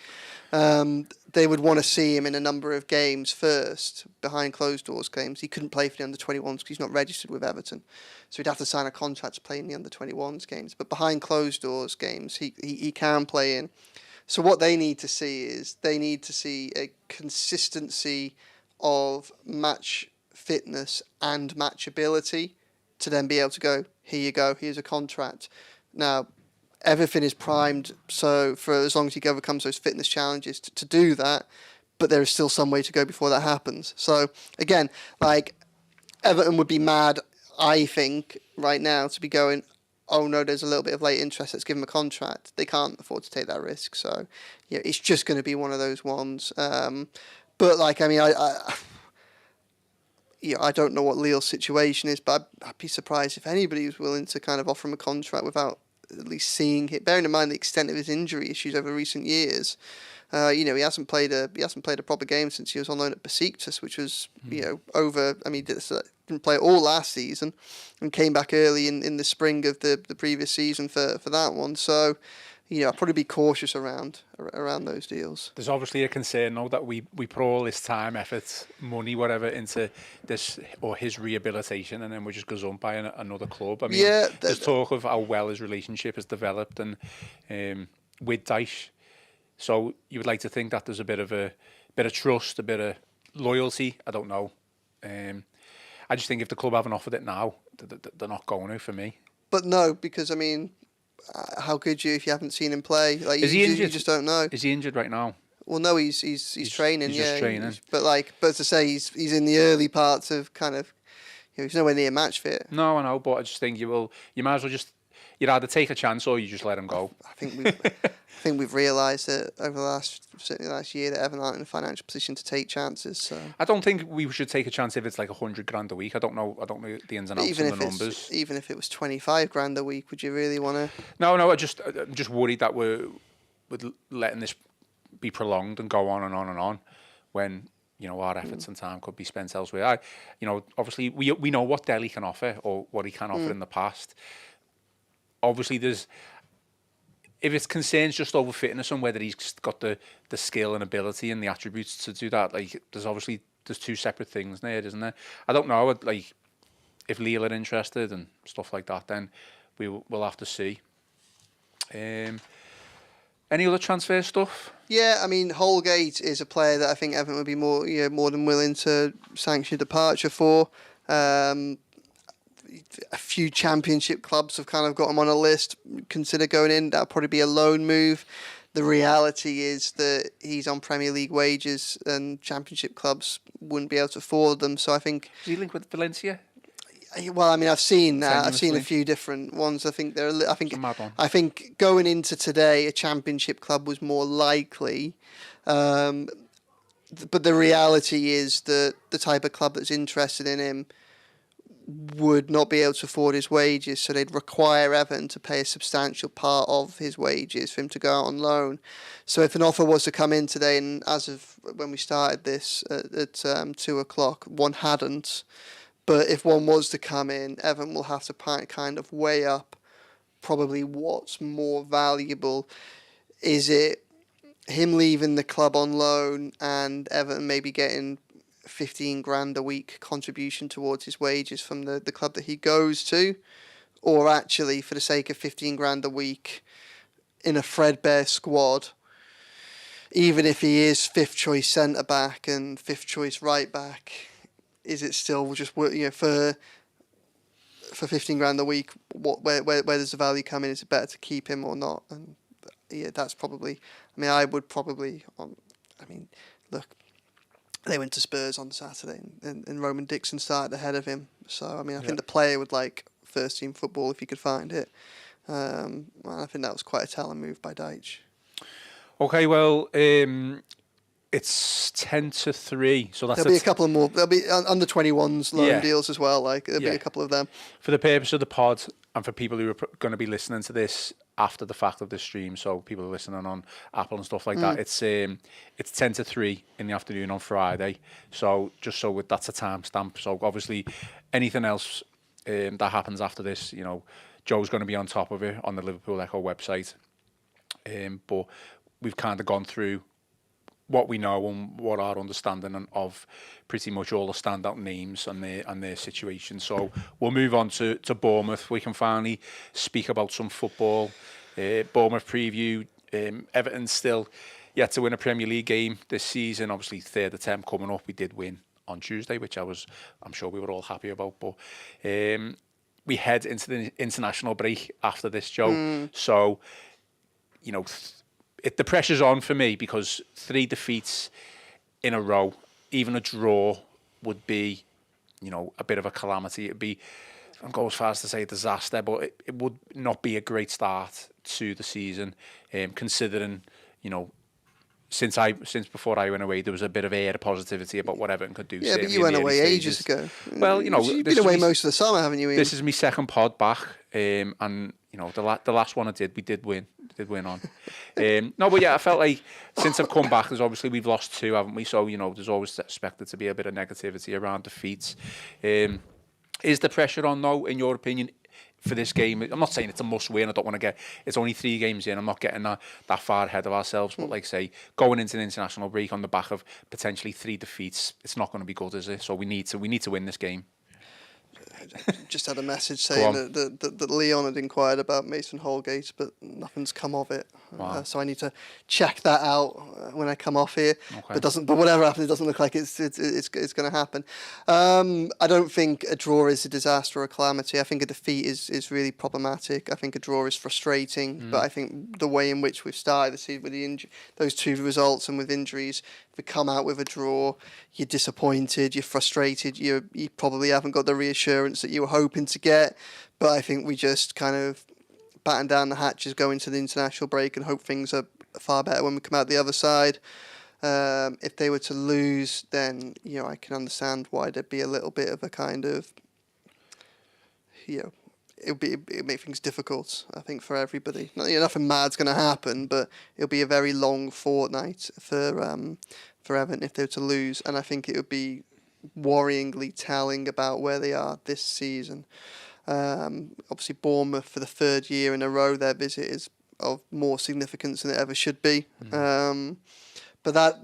[SPEAKER 2] They would want to see him in a number of games first, behind closed doors games. He couldn't play for the under-21s because he's not registered with Everton. So he'd have to sign a contract to play in the under-21s games. But behind closed doors games, he can play in. So what they need to see is a consistency of match fitness and match ability to then be able to go, here you go, here's a contract. Now, everything is primed so for as long as he overcomes those fitness challenges to do that, but there is still some way to go before that happens. So again, like Everton would be mad, I think, right now to be going, oh no, there's a little bit of late interest, let's give him a contract. They can't afford to take that risk. So it's just going to be one of those ones. But like, I mean, I don't know what Lille's situation is, but I'd be surprised if anybody was willing to kind of offer him a contract without at least seeing it. Bearing in mind the extent of his injury issues over recent years, he hasn't played a proper game since he was on loan at Besiktas, which was over. I mean, didn't play all last season, and came back early in the spring of the previous season for that one. So. I'd probably be cautious around those deals.
[SPEAKER 1] There's obviously a concern now that we put all this time, effort, money, whatever, into this or his rehabilitation, and then we're just gazumped by another club. I mean, there's talk of how well his relationship has developed and with Dyche. So you would like to think that there's a bit of trust, a bit of loyalty. I don't know. I just think if the club haven't offered it now, they're not going to, for me.
[SPEAKER 2] But no, because I mean, how could you if you haven't seen him play? Like,
[SPEAKER 1] is he injured?
[SPEAKER 2] You just don't know.
[SPEAKER 1] Is he injured right now?
[SPEAKER 2] Well, no, he's training.
[SPEAKER 1] He's just training.
[SPEAKER 2] But to say he's in the early parts of kind of, he's nowhere near match fit.
[SPEAKER 1] No, I know, but I just think you might as well just, you'd either take a chance or you just let him go.
[SPEAKER 2] I think we've realised that over certainly the last year that Everton aren't in a financial position to take chances. So
[SPEAKER 1] I don't think we should take a chance if it's like $100,000 a week. I don't know the ins and outs of the numbers.
[SPEAKER 2] Even if it was $25,000 a week, would you really want to?
[SPEAKER 1] No. I'm just worried that we're letting this be prolonged and go on and on and on, when our efforts and time could be spent elsewhere. Obviously we know what Dele can offer, or what he can offer in the past. Obviously, if it's concerns just over fitness and whether he's got the skill and ability and the attributes to do that, like there's two separate things there, isn't there? I don't know, like if Lille are interested and stuff like that, then we'll have to see. Any other transfer stuff?
[SPEAKER 2] Yeah, I mean, Holgate is a player that I think Everton would be more than willing to sanction a departure for. A few Championship clubs have kind of got him on a list. Consider going in. That'll probably be a loan move. The reality is that he's on Premier League wages, and Championship clubs wouldn't be able to afford them. So I think.
[SPEAKER 1] Is he linked with Valencia?
[SPEAKER 2] Well, I mean, I've seen that. I've seen a few different ones. I think I think going into today, a Championship club was more likely. But the reality is that the type of club that's interested in him would not be able to afford his wages, so they'd require Everton to pay a substantial part of his wages for him to go out on loan. So if an offer was to come in today, and as of when we started this at 2 o'clock, one hadn't, but if one was to come in, Everton will have to kind of weigh up probably what's more valuable. Is it him leaving the club on loan and Everton maybe getting $15,000 a week contribution towards his wages from the club that he goes to, or actually for the sake of $15,000 a week in a threadbare squad, even if he is fifth choice centre back and fifth choice right back, is it still just for $15,000 a week? Where does the value come in? Is it better to keep him or not? And yeah, that's probably. I mean, I would probably. Look. They went to Spurs on Saturday, and Roman Dixon started ahead of him. So, I mean, I think the player would like first-team football if he could find it. And I think that was quite a telling move by Deitch.
[SPEAKER 1] Okay, well, it's 10-3, so that's...
[SPEAKER 2] There'll be a couple of more. There'll be under 21s loan deals as well. There'll be a couple of them. For
[SPEAKER 1] the purpose of the pod, and for people who are going to be listening to this after the fact of the stream, so people are listening on Apple and stuff like that, it's 10-3 in the afternoon on Friday. So just so that's a timestamp. So obviously, anything else that happens after this, Joe's going to be on top of it on the Liverpool Echo website. But we've kind of gone through what we know and what our understanding of pretty much all the standout names and their situation. So we'll move on to Bournemouth. We can finally speak about some football. Bournemouth preview. Everton still yet to win a Premier League game this season. Obviously, third attempt coming up. We did win on Tuesday, which I'm sure we were all happy about. But we head into the international break after this, Joe. So, the pressure's on for me, because 3 defeats in a row, even a draw, would be, a bit of a calamity. It'd be, I don't go as far as to say a disaster, but it would not be a great start to the season, considering, since before I went away, there was a bit of air of positivity about what Everton could do.
[SPEAKER 2] Yeah, but you went away ages ago.
[SPEAKER 1] Well,
[SPEAKER 2] you've been away most of the summer, haven't you, Ian?
[SPEAKER 1] This is my second pod back, and the last one we did win on. No, but yeah, I felt like since I've come back, we've lost 2, haven't we? So there's always expected to be a bit of negativity around defeats. Is the pressure on, though, in your opinion, for this game? I'm not saying it's a must-win. I don't want to get... It's only 3 games in. I'm not getting that far ahead of ourselves. But, going into an international break on the back of potentially 3 defeats, it's not going to be good, is it? So we need to win this game.
[SPEAKER 2] Just had a message saying that Leon had inquired about Mason Holgate, but nothing's come of it.
[SPEAKER 1] Wow.
[SPEAKER 2] So I need to check that out when I come off here.
[SPEAKER 1] Okay.
[SPEAKER 2] But whatever happens, it doesn't look like it's going to happen. I don't think a draw is a disaster or a calamity. I think a defeat is really problematic. I think a draw is frustrating, but I think the way in which we've started the season with those 2 results and with injuries, if we come out with a draw, you're disappointed, you're frustrated, you probably haven't got the reassurance that you were hoping to get. But I think we just kind of batten down the hatches, go into the international break and hope things are far better when we come out the other side. If they were to lose, then, I can understand why there'd be a little bit of a kind of, it'd make things difficult, I think, for everybody. Nothing mad's going to happen, but it'll be a very long fortnight for Everton if they were to lose, and I think it would be worryingly telling about where they are this season. Obviously, Bournemouth, for the third year in a row, their visit is of more significance than it ever should be. But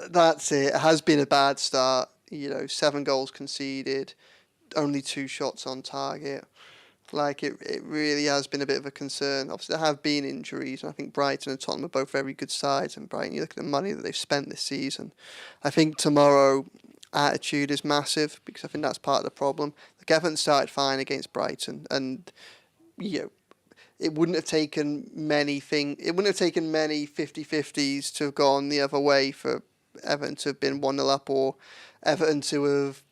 [SPEAKER 2] that's it. It has been a bad start. 7 goals conceded, only 2 shots on target. It really has been a bit of a concern. Obviously, there have been injuries, and I think Brighton and Tottenham are both very good sides. And Brighton, you look at the money that they've spent this season. I think tomorrow, attitude is massive, because I think that's part of the problem. Everton started fine against Brighton, and it wouldn't have taken many 50-50s to have gone the other way for Everton to have been 1-0 up, or Everton to have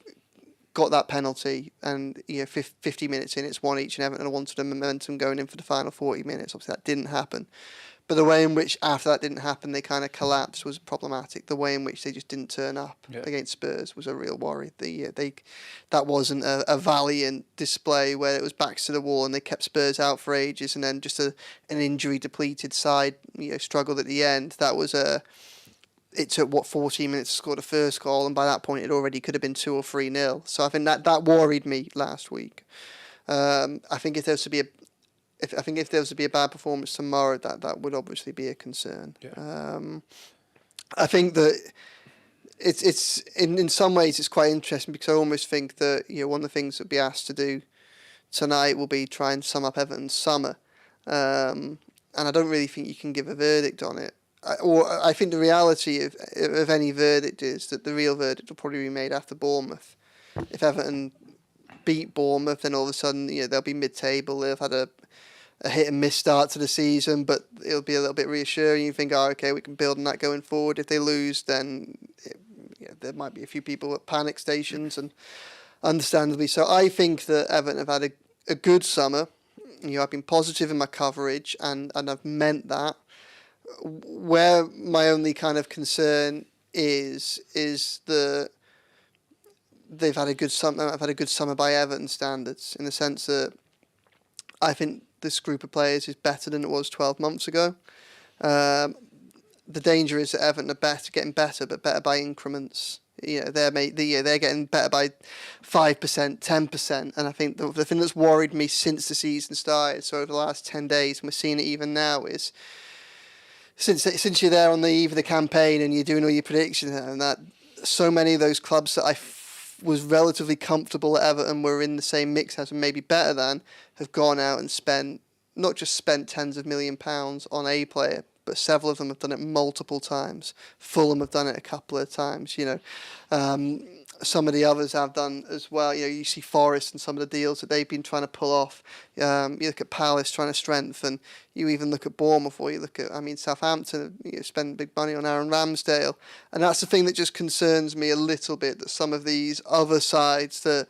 [SPEAKER 2] got that penalty, and 50 minutes in, it's 1 each, and Everton wanted the momentum going in for the final 40 minutes. Obviously, that didn't happen. But the way in which, after that didn't happen, they kind of collapsed was problematic. The way in which they just didn't turn up against Spurs was a real worry. That wasn't a valiant display where it was backs to the wall and they kept Spurs out for ages, and then just an injury-depleted side struggled at the end. That was it took 14 minutes to score the first goal, and by that point it already could have been 2 or 3-0. So I think that worried me last week. I think if there was to be a bad performance tomorrow, that would obviously be a concern. Yeah. I think that it's in some ways it's quite interesting, because I almost think that one of the things that we'll be asked to do tonight will be try and sum up Everton's summer, and I don't really think you can give a verdict on it. I think the reality of any verdict is that the real verdict will probably be made after Bournemouth. If Everton beat Bournemouth, then all of a sudden they'll be mid-table. They've had a hit and miss start to the season, but it'll be a little bit reassuring. You think, okay, we can build on that going forward. If they lose, then there might be a few people at panic stations, and understandably so. I think that Everton have had a good summer. I've been positive in my coverage, and I've meant that. Where my only kind of concern is that they've had a good summer. I've had a good summer by Everton standards, in the sense that I think this group of players is better than it was 12 months ago. The danger is that Everton are getting better, but better by increments. They're getting better by 5%, 10%, and I think the thing that's worried me since the season started, so over the last 10 days, and we're seeing it even now, is since you're there on the eve of the campaign and you're doing all your predictions, and that so many of those clubs that I was relatively comfortable at Everton were in the same mix as, and maybe better than, have gone out and not just spent tens of £1 million on a player, but several of them have done it multiple times. Fulham have done it a couple of times. Some of the others have done as well. You see Forest and some of the deals that they've been trying to pull off. You look at Palace trying to strengthen. You even look at Bournemouth, or you look at, Southampton. Spend big money on Aaron Ramsdale, and that's the thing that just concerns me a little bit. That some of these other sides that,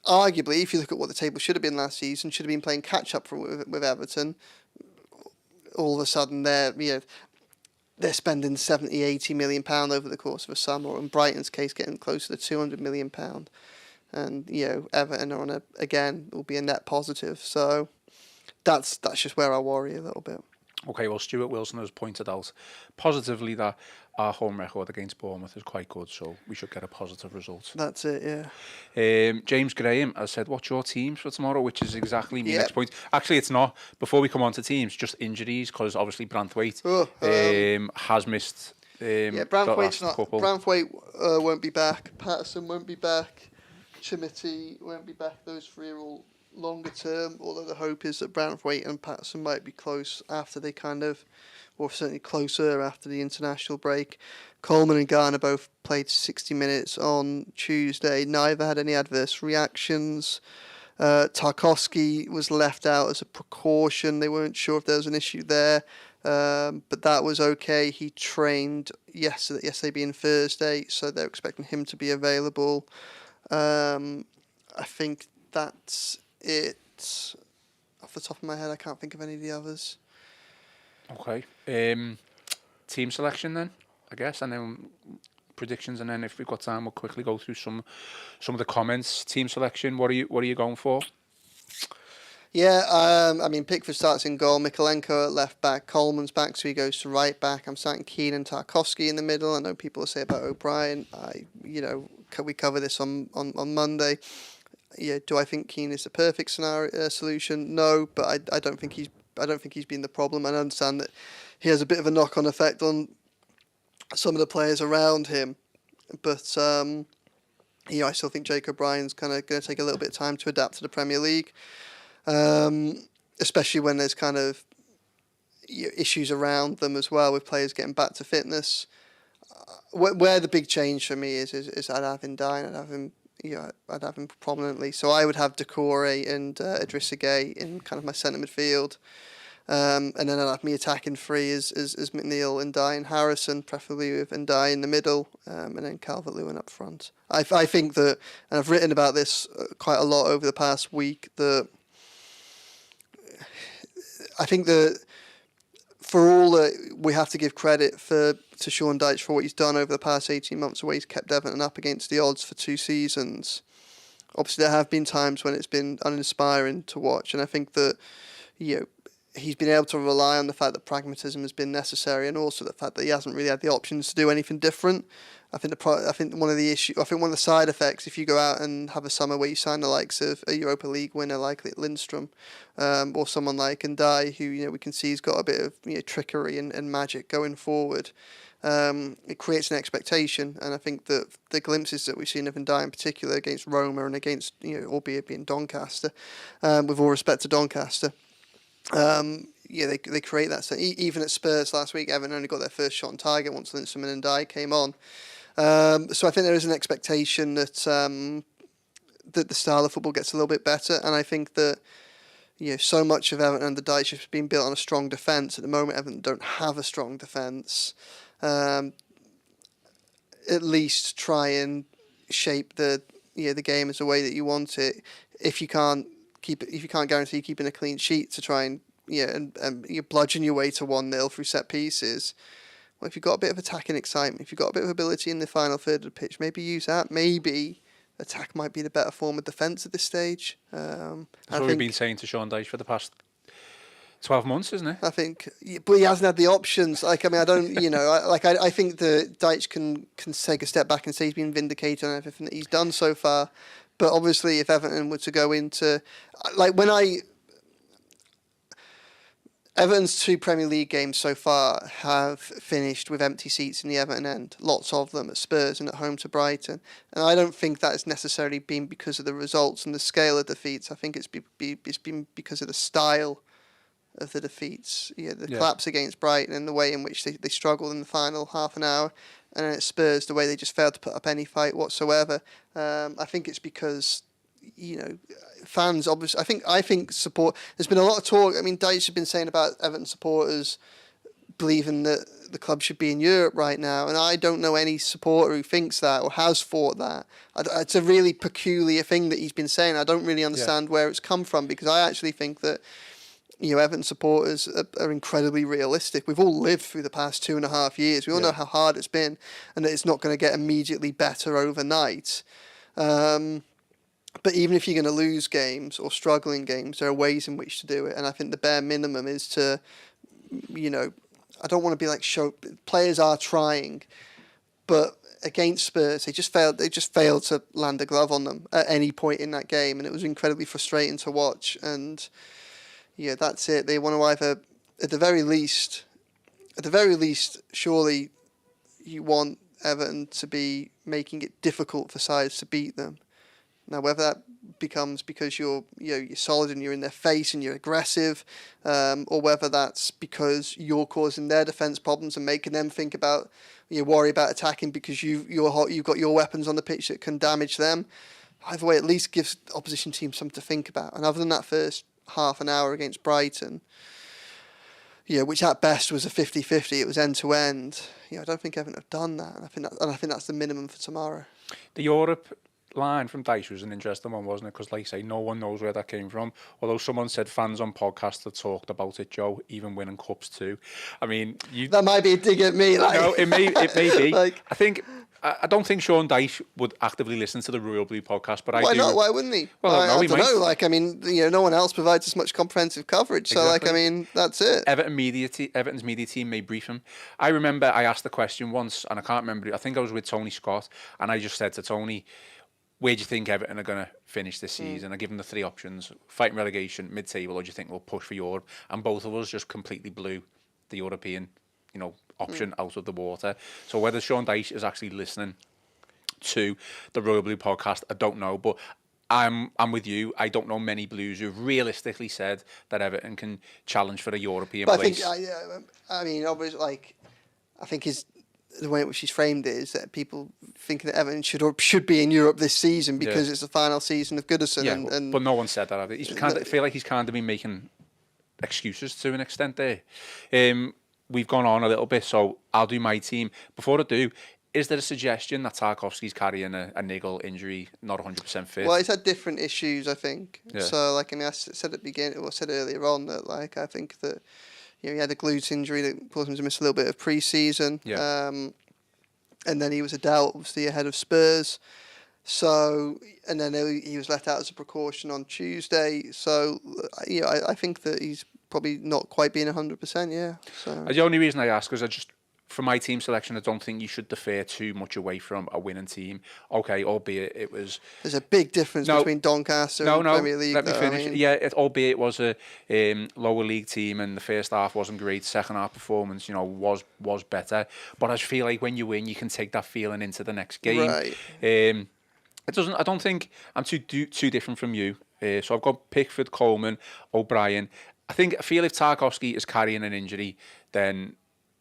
[SPEAKER 2] arguably, if you look at what the table should have been last season, should have been playing catch up with Everton. All of a sudden, they're spending 70, 80 million pound over the course of a summer, or in Brighton's case, getting closer to 200 million pound. And Everton are will be a net positive. So that's just where I worry a little bit.
[SPEAKER 1] Okay, well, Stuart Wilson has pointed out positively that our home record against Bournemouth is quite good, so we should get a positive result.
[SPEAKER 2] That's it, yeah.
[SPEAKER 1] James Graham has said, what's your teams for tomorrow? Which is exactly my next point. Actually, it's not. Before we come on to teams, just injuries, because obviously Branthwaite has missed
[SPEAKER 2] Branthwaite's not. Branthwaite won't be back. Patterson won't be back. Chimity won't be back. Those three are all longer term, although the hope is that Branthwaite and Patterson might be close after they or certainly closer after the international break. Coleman and Garner both played 60 minutes on Tuesday. Neither had any adverse reactions. Tarkowski was left out as a precaution. They weren't sure if there was an issue there, but that was okay. He trained yesterday being Thursday, so they're expecting him to be available. I think that's it. off the top of my head, I can't think of any of the others.
[SPEAKER 1] Okay. Team selection then, I guess, and then predictions, and then if we've got time, we'll quickly go through some of the comments. Team selection. What are you going for?
[SPEAKER 2] Yeah, I mean, Pickford starts in goal, Mikalenko at left back, Coleman's back, so he goes to right back. I'm starting Keane and Tarkowski in the middle. I know people will say about O'Brien. We cover this on Monday. Yeah, do I think Keane is the perfect solution? No, but I don't think he's been the problem. And I understand that he has a bit of a knock-on effect on some of the players around him, but I still think Jake O'Brien's kind of going to take a little bit of time to adapt to the Premier League. Especially when there's kind of issues around them as well with players getting back to fitness. Where the big change for me is I'd have him dying. I'd have him prominently. So I would have Decore and Idrissa Gueye in kind of my centre midfield. And then I'd have me attacking three as McNeil, Ndiaye and Harrison, preferably with Ndiaye in the middle, and then Calvert-Lewin up front. I think that, and I've written about this quite a lot over the past week, that I think that for all that we have to give credit to Sean Dyche for what he's done over the past 18 months, the way he's kept Everton up against the odds for 2 seasons. Obviously, there have been times when it's been uninspiring to watch, and I think that he's been able to rely on the fact that pragmatism has been necessary, and also the fact that he hasn't really had the options to do anything different. I think one of the side effects, if you go out and have a summer where you sign the likes of a Europa League winner like Lindstrom, or someone like Ndiaye, who we can see he's got a bit of trickery and magic going forward, it creates an expectation. And I think that the glimpses that we've seen of Ndiaye in particular against Roma and against albeit being Doncaster, with all respect to Doncaster, they create that. So even at Spurs last week, Everton only got their first shot on target once Lindstrom and Ndiaye came on. So I think there is an expectation that that the style of football gets a little bit better, and I think that so much of Everton under Dyche has been built on a strong defence. At the moment, Everton don't have a strong defence. At least try and shape the game as the way that you want it. If you can't guarantee keeping a clean sheet to try and you bludgeon your way to 1-0 through set pieces. Well, if you've got a bit of attacking excitement, if you've got a bit of ability in the final third of the pitch, maybe use that. Maybe attack might be the better form of defence at this stage.
[SPEAKER 1] That's what we've been saying to Sean Dyche for the past 12 months, isn't it?
[SPEAKER 2] I think, but he hasn't had the options. I think the Dyche can take a step back and say he's been vindicated on everything that he's done so far. But obviously, if Everton were to go into, Everton's 2 Premier League games so far have finished with empty seats in the Everton end. Lots of them at Spurs and at home to Brighton. And I don't think that has necessarily been because of the results and the scale of defeats. I think it's been because of the style of the defeats. Collapse against Brighton and the way in which they struggled in the final half an hour. And then at Spurs, the way they just failed to put up any fight whatsoever. I think it's because fans obviously. I think support. There's been a lot of talk. I mean, Dyche has been saying about Everton supporters believing that the club should be in Europe right now, and I don't know any supporter who thinks that or has thought that. It's a really peculiar thing that he's been saying. I don't really understand where it's come from, because I actually think that Everton supporters are incredibly realistic. We've all lived through the past 2.5 years. We all know how hard it's been, and that it's not going to get immediately better overnight. But even if you're going to lose games or struggle in games, there are ways in which to do it. And I think the bare minimum is to, I don't want to be like players are trying, but against Spurs, they just failed to land a glove on them at any point in that game, and it was incredibly frustrating to watch. And that's it. They want to either, at the very least, surely you want Everton to be making it difficult for sides to beat them. Now, whether that becomes because you're solid and you're in their face and you're aggressive, or whether that's because you're causing their defence problems and making them think about, worry about attacking because you've got your weapons on the pitch that can damage them. Either way, at least gives opposition teams something to think about. And other than that first half an hour against Brighton, which at best was a 50-50, it was end to end. I don't think Everton have done that, and I think that's the minimum for tomorrow.
[SPEAKER 1] The Europe line from Dyche was an interesting one, wasn't it? Because, like you say, no one knows where that came from. Although someone said fans on podcasts that talked about it, Joe, even winning cups too. I mean,
[SPEAKER 2] that might be a dig at me. Like,
[SPEAKER 1] no, it may be.
[SPEAKER 2] like,
[SPEAKER 1] I don't think Sean Dyche would actively listen to the Royal Blue podcast, but
[SPEAKER 2] why not? Why wouldn't he?
[SPEAKER 1] Well, I
[SPEAKER 2] don't know. Like, I mean, no one else provides as much comprehensive coverage. So, like, I mean, that's it.
[SPEAKER 1] Everton's media team may brief him. I remember I asked the question once, and I can't remember. I think I was with Tony Scott, and I just said to Tony, where do you think Everton are going to finish this season? I give them the three options: fighting relegation, mid-table, or do you think we'll push for Europe? And both of us just completely blew the European, option out of the water. So whether Sean Dyche is actually listening to the Royal Blue podcast, I don't know. But I'm with you. I don't know many Blues who've realistically said that Everton can challenge for a European place.
[SPEAKER 2] I mean, obviously, like, I think the way in which he's framed it is that people thinking that Everton should be in Europe this season because it's the final season of Goodison.
[SPEAKER 1] Yeah, but no one said that. I feel like he's kind of been making excuses to an extent there. We've gone on a little bit, so I'll do my team. Before I do, is there a suggestion that Tarkowski's carrying a niggle injury, not 100% fit?
[SPEAKER 2] Well, he's had different issues, I think.
[SPEAKER 1] Yeah.
[SPEAKER 2] So, like, I mean, I said at the beginning, or said earlier on that, like, I think that he had a glute injury that caused him to miss a little bit of pre-season.
[SPEAKER 1] Yeah.
[SPEAKER 2] And then he was a doubt, obviously, ahead of Spurs. So, and then he was let out as a precaution on Tuesday. So, I think that he's probably not quite being 100%, yeah. So
[SPEAKER 1] the only reason I ask is for my team selection, I don't think you should defer too much away from a winning team. Okay, albeit it was...
[SPEAKER 2] There's a big difference between Doncaster and Premier League.
[SPEAKER 1] Let me finish. I mean, yeah, albeit it was a lower league team and the first half wasn't great, second half performance, was better. But I just feel like when you win, you can take that feeling into the next game.
[SPEAKER 2] Right.
[SPEAKER 1] I don't think I'm too different from you. So I've got Pickford, Coleman, O'Brien. I feel if Tarkowski is carrying an injury, then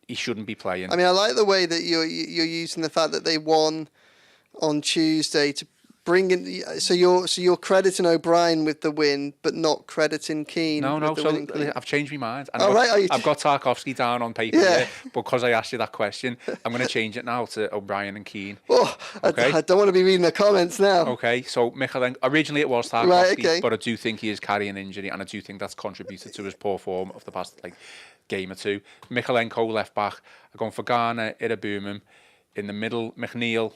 [SPEAKER 1] he shouldn't be playing.
[SPEAKER 2] I mean, I like the way that you're using the fact that they won on Tuesday to bring in. So you're crediting O'Brien with the win, but not crediting Keane.
[SPEAKER 1] No.
[SPEAKER 2] So
[SPEAKER 1] I've changed my mind. I've got Tarkowski down on paper here because I asked you that question. I'm going to change it now to O'Brien and Keane.
[SPEAKER 2] Oh, okay. I don't want to be reading the comments now.
[SPEAKER 1] Okay, so Michaelenko, originally it was Tarkowski, but I do think he is carrying an injury, and I do think that's contributed to his poor form of the past game or two. Michaelenko left back. I'm going for Garner, Iraboomum in the middle, McNeil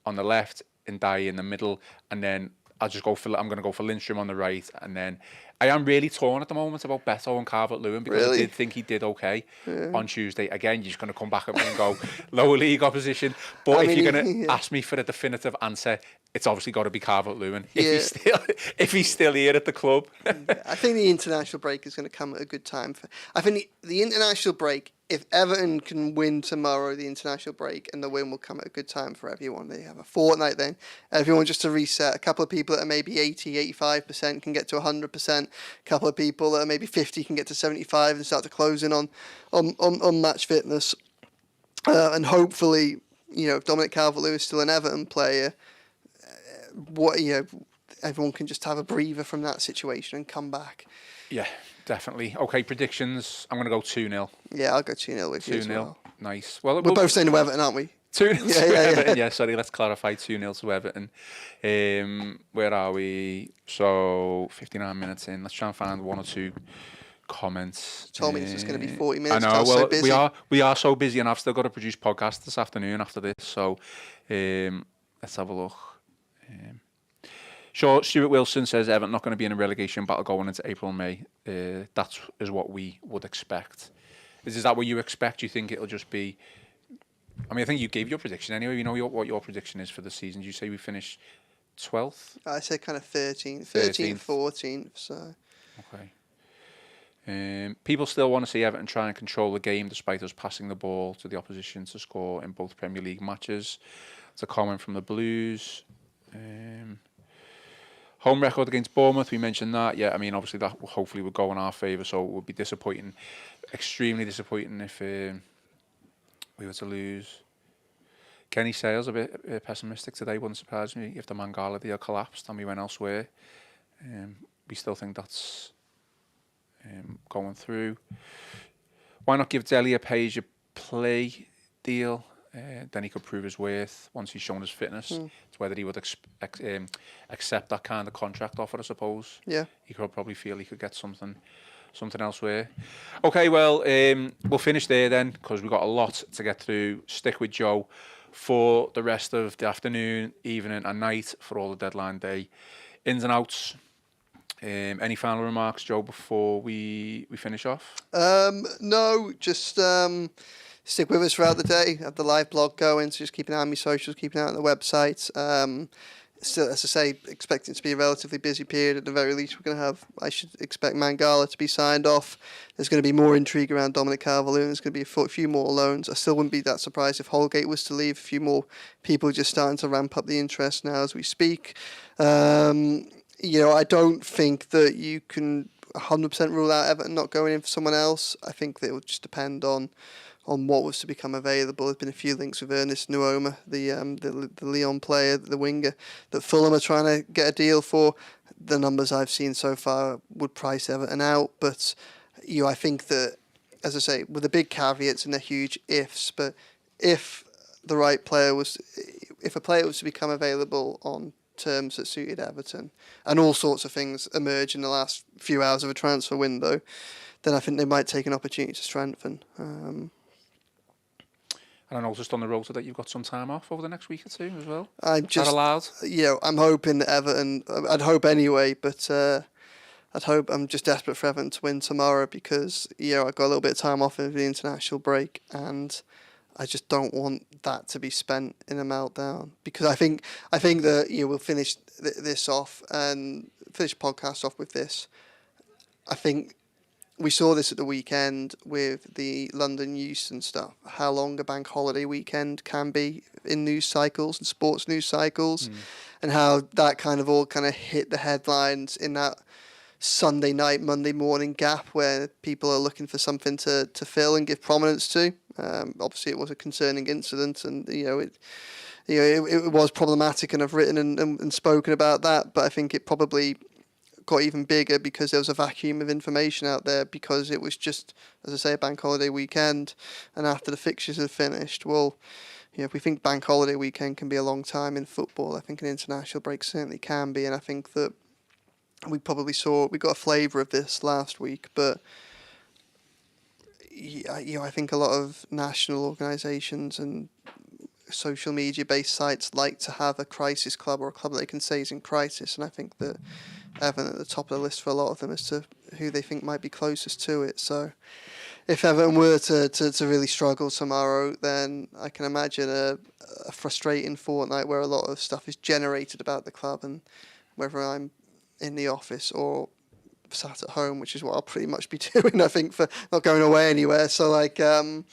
[SPEAKER 1] on the left, and Dye in the middle, and then I'm going to go for Lindstrom on the right, and then I am really torn at the moment about Beto and Calvert-Lewin because I did think he did okay on Tuesday. Again, you're just going to come back at me and go lower league opposition. But if you're going to ask me for a definitive answer, it's obviously got to be Calvert-Lewin if he's still here at the club.
[SPEAKER 2] I think the international break is going to come at a good time. I think the international break, if Everton can win tomorrow, the international break, and the win will come at a good time for everyone. They have a fortnight then. Everyone just to reset. A couple of people that are maybe 80, 85% can get to 100%. A couple of people that are maybe 50 can get to 75 and start to close in on match fitness. And hopefully, if Dominic Calvert-Lewin is still an Everton player, everyone can just have a breather from that situation and come back.
[SPEAKER 1] Yeah, definitely. Okay, predictions. I'm going to go 2-0.
[SPEAKER 2] Yeah, I'll go 2-0 with you 2-0.
[SPEAKER 1] As well. Nice.
[SPEAKER 2] Well, we're both saying to Everton, aren't we?
[SPEAKER 1] 2-0 to Everton. Yeah, sorry, let's clarify. 2-0 to Everton. Where are we? So, 59 minutes in. Let's try and find one or two comments.
[SPEAKER 2] Told me this is going to be 40 minutes.
[SPEAKER 1] I know. Well, so we are so busy, and I've still got to produce podcasts this afternoon after this. So, let's have a look. Sure, Stuart Wilson says Everton not going to be in a relegation battle going into April and May. That is what we would expect. Is that what you expect? Do you think it'll just be... I mean, I think you gave your prediction anyway. You know what your prediction is for the season. Did you say we finish 12th?
[SPEAKER 2] I said kind of 13th, 14th. So.
[SPEAKER 1] Okay. People still want to see Everton try and control the game despite us passing the ball to the opposition to score in both Premier League matches. It's a comment from the Blues. Home record against Bournemouth, we mentioned that. Yeah, I mean, obviously that hopefully would go in our favour, so it would be disappointing, extremely disappointing if we were to lose. Kenny Sale's a bit pessimistic today. Wouldn't surprise me if the Mangala deal collapsed and we went elsewhere. We still think that's going through. Why not give Dele a pay-as-you-play deal? then he could prove his worth once he's shown his fitness. It's whether he would accept that kind of contract offer, I suppose.
[SPEAKER 2] Yeah.
[SPEAKER 1] He could probably feel he could get something elsewhere. Okay, well, we'll finish there then, because we've got a lot to get through. Stick with Joe for the rest of the afternoon, evening and night for all the deadline day ins and outs. Any final remarks, Joe, before we finish off?
[SPEAKER 2] No, just stick with us throughout the day. Have the live blog going, so just keep an eye on my socials, keep an eye on the website. Still, as I say, expecting it to be a relatively busy period. At the very least, I should expect Mangala to be signed off. There's going to be more intrigue around Dominic Calvert-Lewin. There's going to be a few more loans. I still wouldn't be that surprised if Holgate was to leave. A few more people just starting to ramp up the interest now as we speak. I don't think that you can 100% rule out Everton not going in for someone else. I think that it would just depend on what was to become available. There's been a few links with Ernest Nuoma, the Lyon player, the winger, that Fulham are trying to get a deal for. The numbers I've seen so far would price Everton out, but I think that, as I say, with the big caveats and the huge ifs, but if a player was to become available on terms that suited Everton, and all sorts of things emerge in the last few hours of a transfer window, then I think they might take an opportunity to strengthen.
[SPEAKER 1] And I noticed on the rotor that you've got some time off over the next week or two as well.
[SPEAKER 2] I'm just
[SPEAKER 1] allowed?
[SPEAKER 2] I'm hoping that Everton. I'd hope anyway, but I'm just desperate for Everton to win tomorrow, because I've got a little bit of time off over the international break, and I just don't want that to be spent in a meltdown, because I think that we'll finish this off and finish the podcast off with this. I think we saw this at the weekend with the London Euston stuff, how long a bank holiday weekend can be in news cycles and sports news cycles, and how that kind of hit the headlines in that Sunday night, Monday morning gap where people are looking for something to fill and give prominence to. Obviously, it was a concerning incident, and it was problematic, and I've written and spoken about that. But I think it probably got even bigger because there was a vacuum of information out there, because it was just, as I say, a bank holiday weekend, and after the fixtures had finished, well, if we think bank holiday weekend can be a long time in football, I think an international break certainly can be, and I think that we got a flavour of this last week, but I think a lot of national organisations and social media based sites like to have a crisis club, or a club that they can say is in crisis, and I think that Everton at the top of the list for a lot of them as to who they think might be closest to it. So if Everton were to really struggle tomorrow, then I can imagine a frustrating fortnight where a lot of stuff is generated about the club, and whether I'm in the office or sat at home, which is what I'll pretty much be doing, I think, for not going away anywhere. So the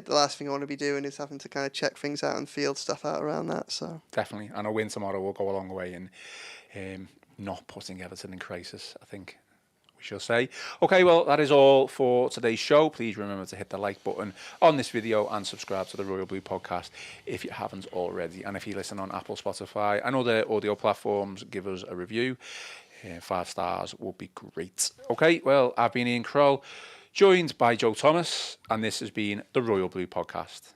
[SPEAKER 2] last thing I want to be doing is having to kind of check things out and field stuff out around that. So
[SPEAKER 1] definitely, and a win tomorrow will go a long way in not putting Everton in crisis, I think we shall say. Okay, well, that is all for today's show. Please remember to hit the like button on this video and subscribe to the Royal Blue podcast if you haven't already. And if you listen on Apple, Spotify and other audio platforms, give us a review. 5 stars would be great. Okay, well, I've been Ian Croll, joined by Joe Thomas, and this has been the Royal Blue podcast.